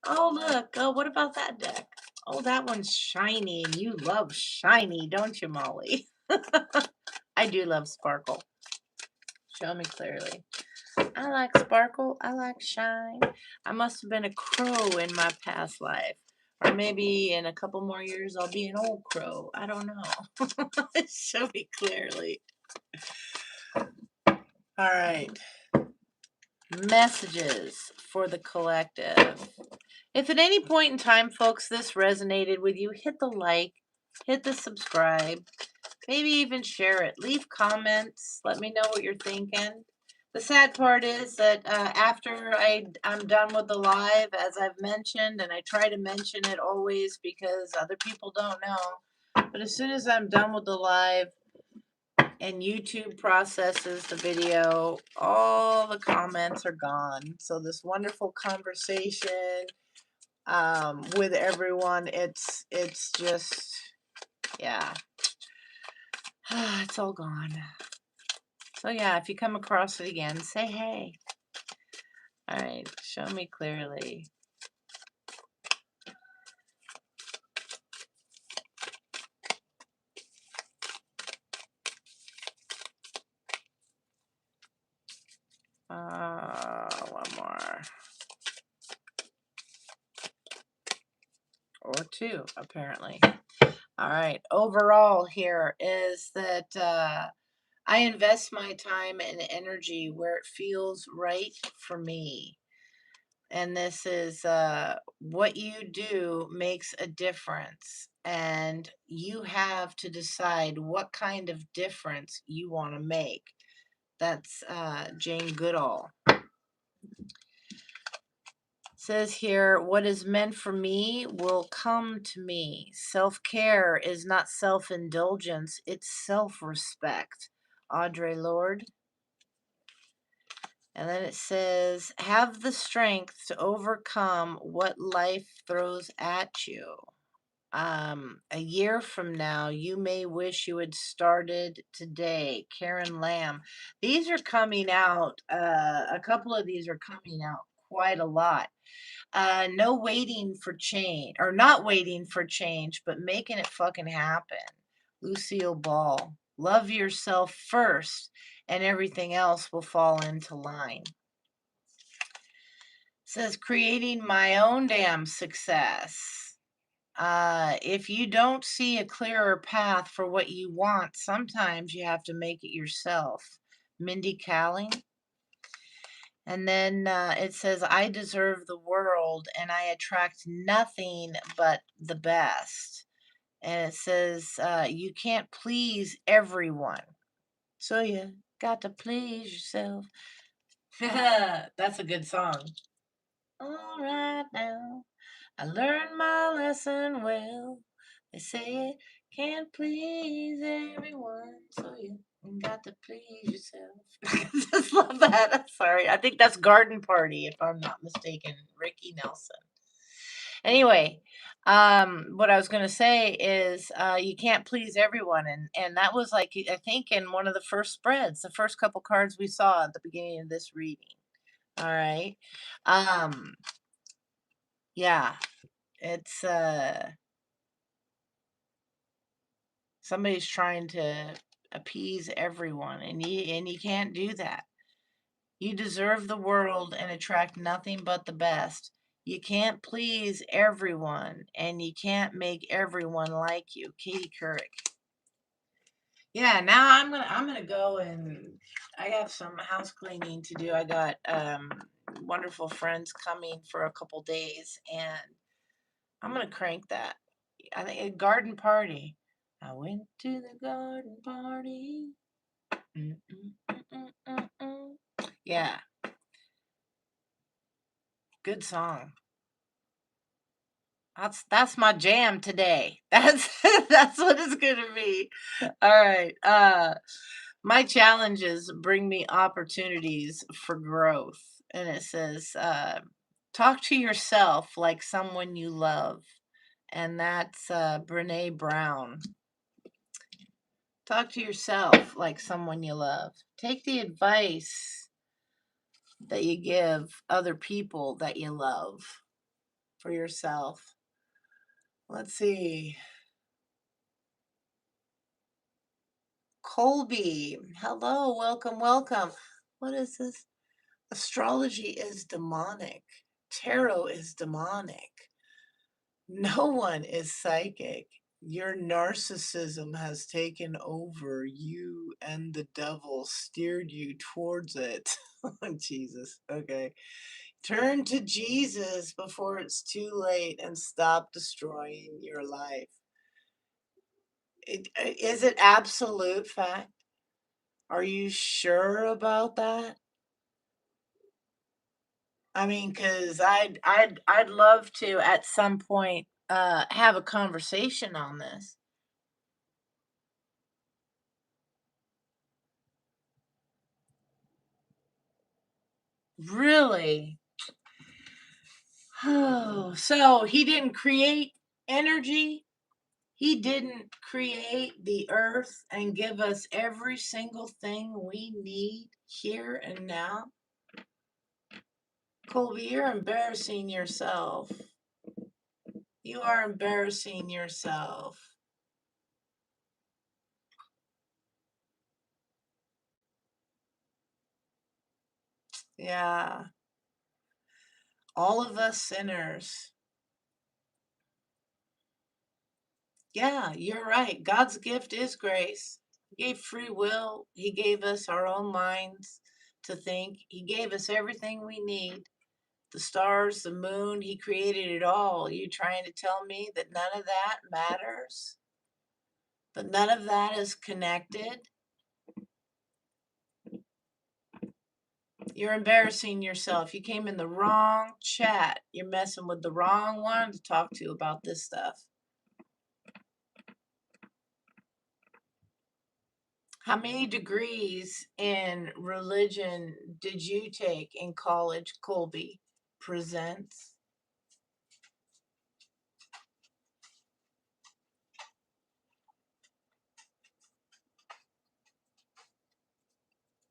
Oh, look. Oh, what about that deck? Oh, that one's shiny, and you love shiny, don't you, Molly? I do love sparkle. Show me clearly. I like sparkle. I like shine. I must have been a crow in my past life. Or maybe in a couple more years I'll be an old crow. I don't know. Show me clearly. All right. Messages for the collective. If at any point in time, folks, this resonated with you, hit the like, hit the subscribe, maybe even share it. Leave comments. Let me know what you're thinking. The sad part is that after I'm done with the live, as I've mentioned, and I try to mention it always because other people don't know, but as soon as I'm done with the live and YouTube processes the video, all the comments are gone. So this wonderful conversation with everyone, it's just, yeah, it's all gone. So yeah, if you come across it again, say hey. All right, show me clearly. One more. Or two, apparently. All right. Overall, here is that I invest my time and energy where it feels right for me. And this is what you do makes a difference. And you have to decide what kind of difference you want to make. That's Jane Goodall. Says here, what is meant for me will come to me. Self-care is not self-indulgence, it's self-respect. Audre Lorde. And then it says, have the strength to overcome what life throws at you. A year from now, you may wish you had started today. Karen Lamb. These are coming out, a couple of these are coming out quite a lot. No waiting for change, or not waiting for change, but making it fucking happen. Lucille Ball. Love yourself first, and everything else will fall into line. Says creating my own damn success. If you don't see a clearer path for what you want, sometimes you have to make it yourself. Mindy Kaling. And then it says, I deserve the world and I attract nothing but the best. And it says, you can't please everyone. So you got to please yourself. That's a good song. All right now, I learned my lesson well. They say can't please everyone, so you got to please yourself. I just love that. I'm sorry. I think that's Garden Party, if I'm not mistaken. Ricky Nelson. Anyway, what I was going to say is you can't please everyone. And that was like, I think, in one of the first spreads, the first couple cards we saw at the beginning of this reading. All right. Yeah, it's somebody's trying to appease everyone, and you can't do that. You deserve the world and attract nothing but the best. You can't please everyone, and you can't make everyone like you. Katie Couric. Yeah, now I'm gonna go, and I have some house cleaning to do. I got wonderful friends coming for a couple days, and I'm gonna crank that. I think a garden party. I went to the garden party. Mm, mm, mm, mm, mm, mm. Yeah, good song. That's my jam today. That's what it's gonna be. All right. My challenges bring me opportunities for growth, and it says, talk to yourself like someone you love, and that's Brene Brown. Talk to yourself like someone you love. Take the advice that you give other people that you love for yourself. Let's see. Colby, hello, welcome, welcome. What is this? Astrology is demonic. Tarot is demonic. No one is psychic. Your narcissism has taken over you, and the devil steered you towards it. Jesus. Okay. Turn to Jesus before it's too late and stop destroying your life. Is it absolute fact? Are you sure about that? I mean, because I'd love to at some point have a conversation on this. Really? Oh, so he didn't create energy. He didn't create the earth and give us every single thing we need here and now. Colby, you're embarrassing yourself. You are embarrassing yourself. Yeah. All of us sinners. Yeah, you're right. God's gift is grace. He gave free will. He gave us our own minds to think. He gave us everything we need. The stars, the moon, he created it all. You trying to tell me that none of that matters? That none of that is connected? You're embarrassing yourself. You came in the wrong chat. You're messing with the wrong one to talk to about this stuff. How many degrees in religion did you take in college, Colby? Presents.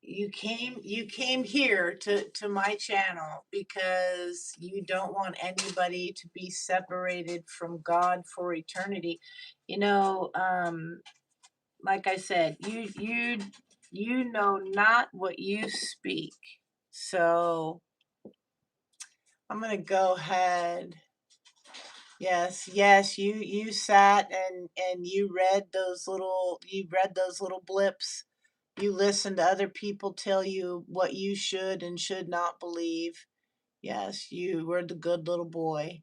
You came here to my channel because you don't want anybody to be separated from God for eternity. You know, like I said, you know not what you speak. So I'm gonna go ahead. Yes, you sat and you read those little blips. You listened to other people tell you what you should and should not believe. Yes, you were the good little boy.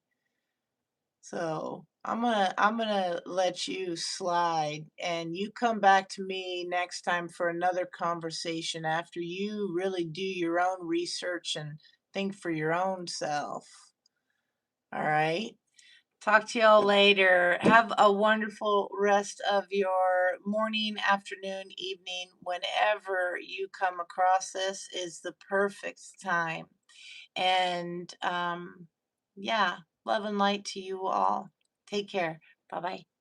So I'm gonna let you slide and you come back to me next time for another conversation after you really do your own research and think for your own self. All right. Talk to y'all later. Have a wonderful rest of your morning, afternoon, evening. Whenever you come across this is the perfect time. And yeah, love and light to you all. Take care. Bye bye.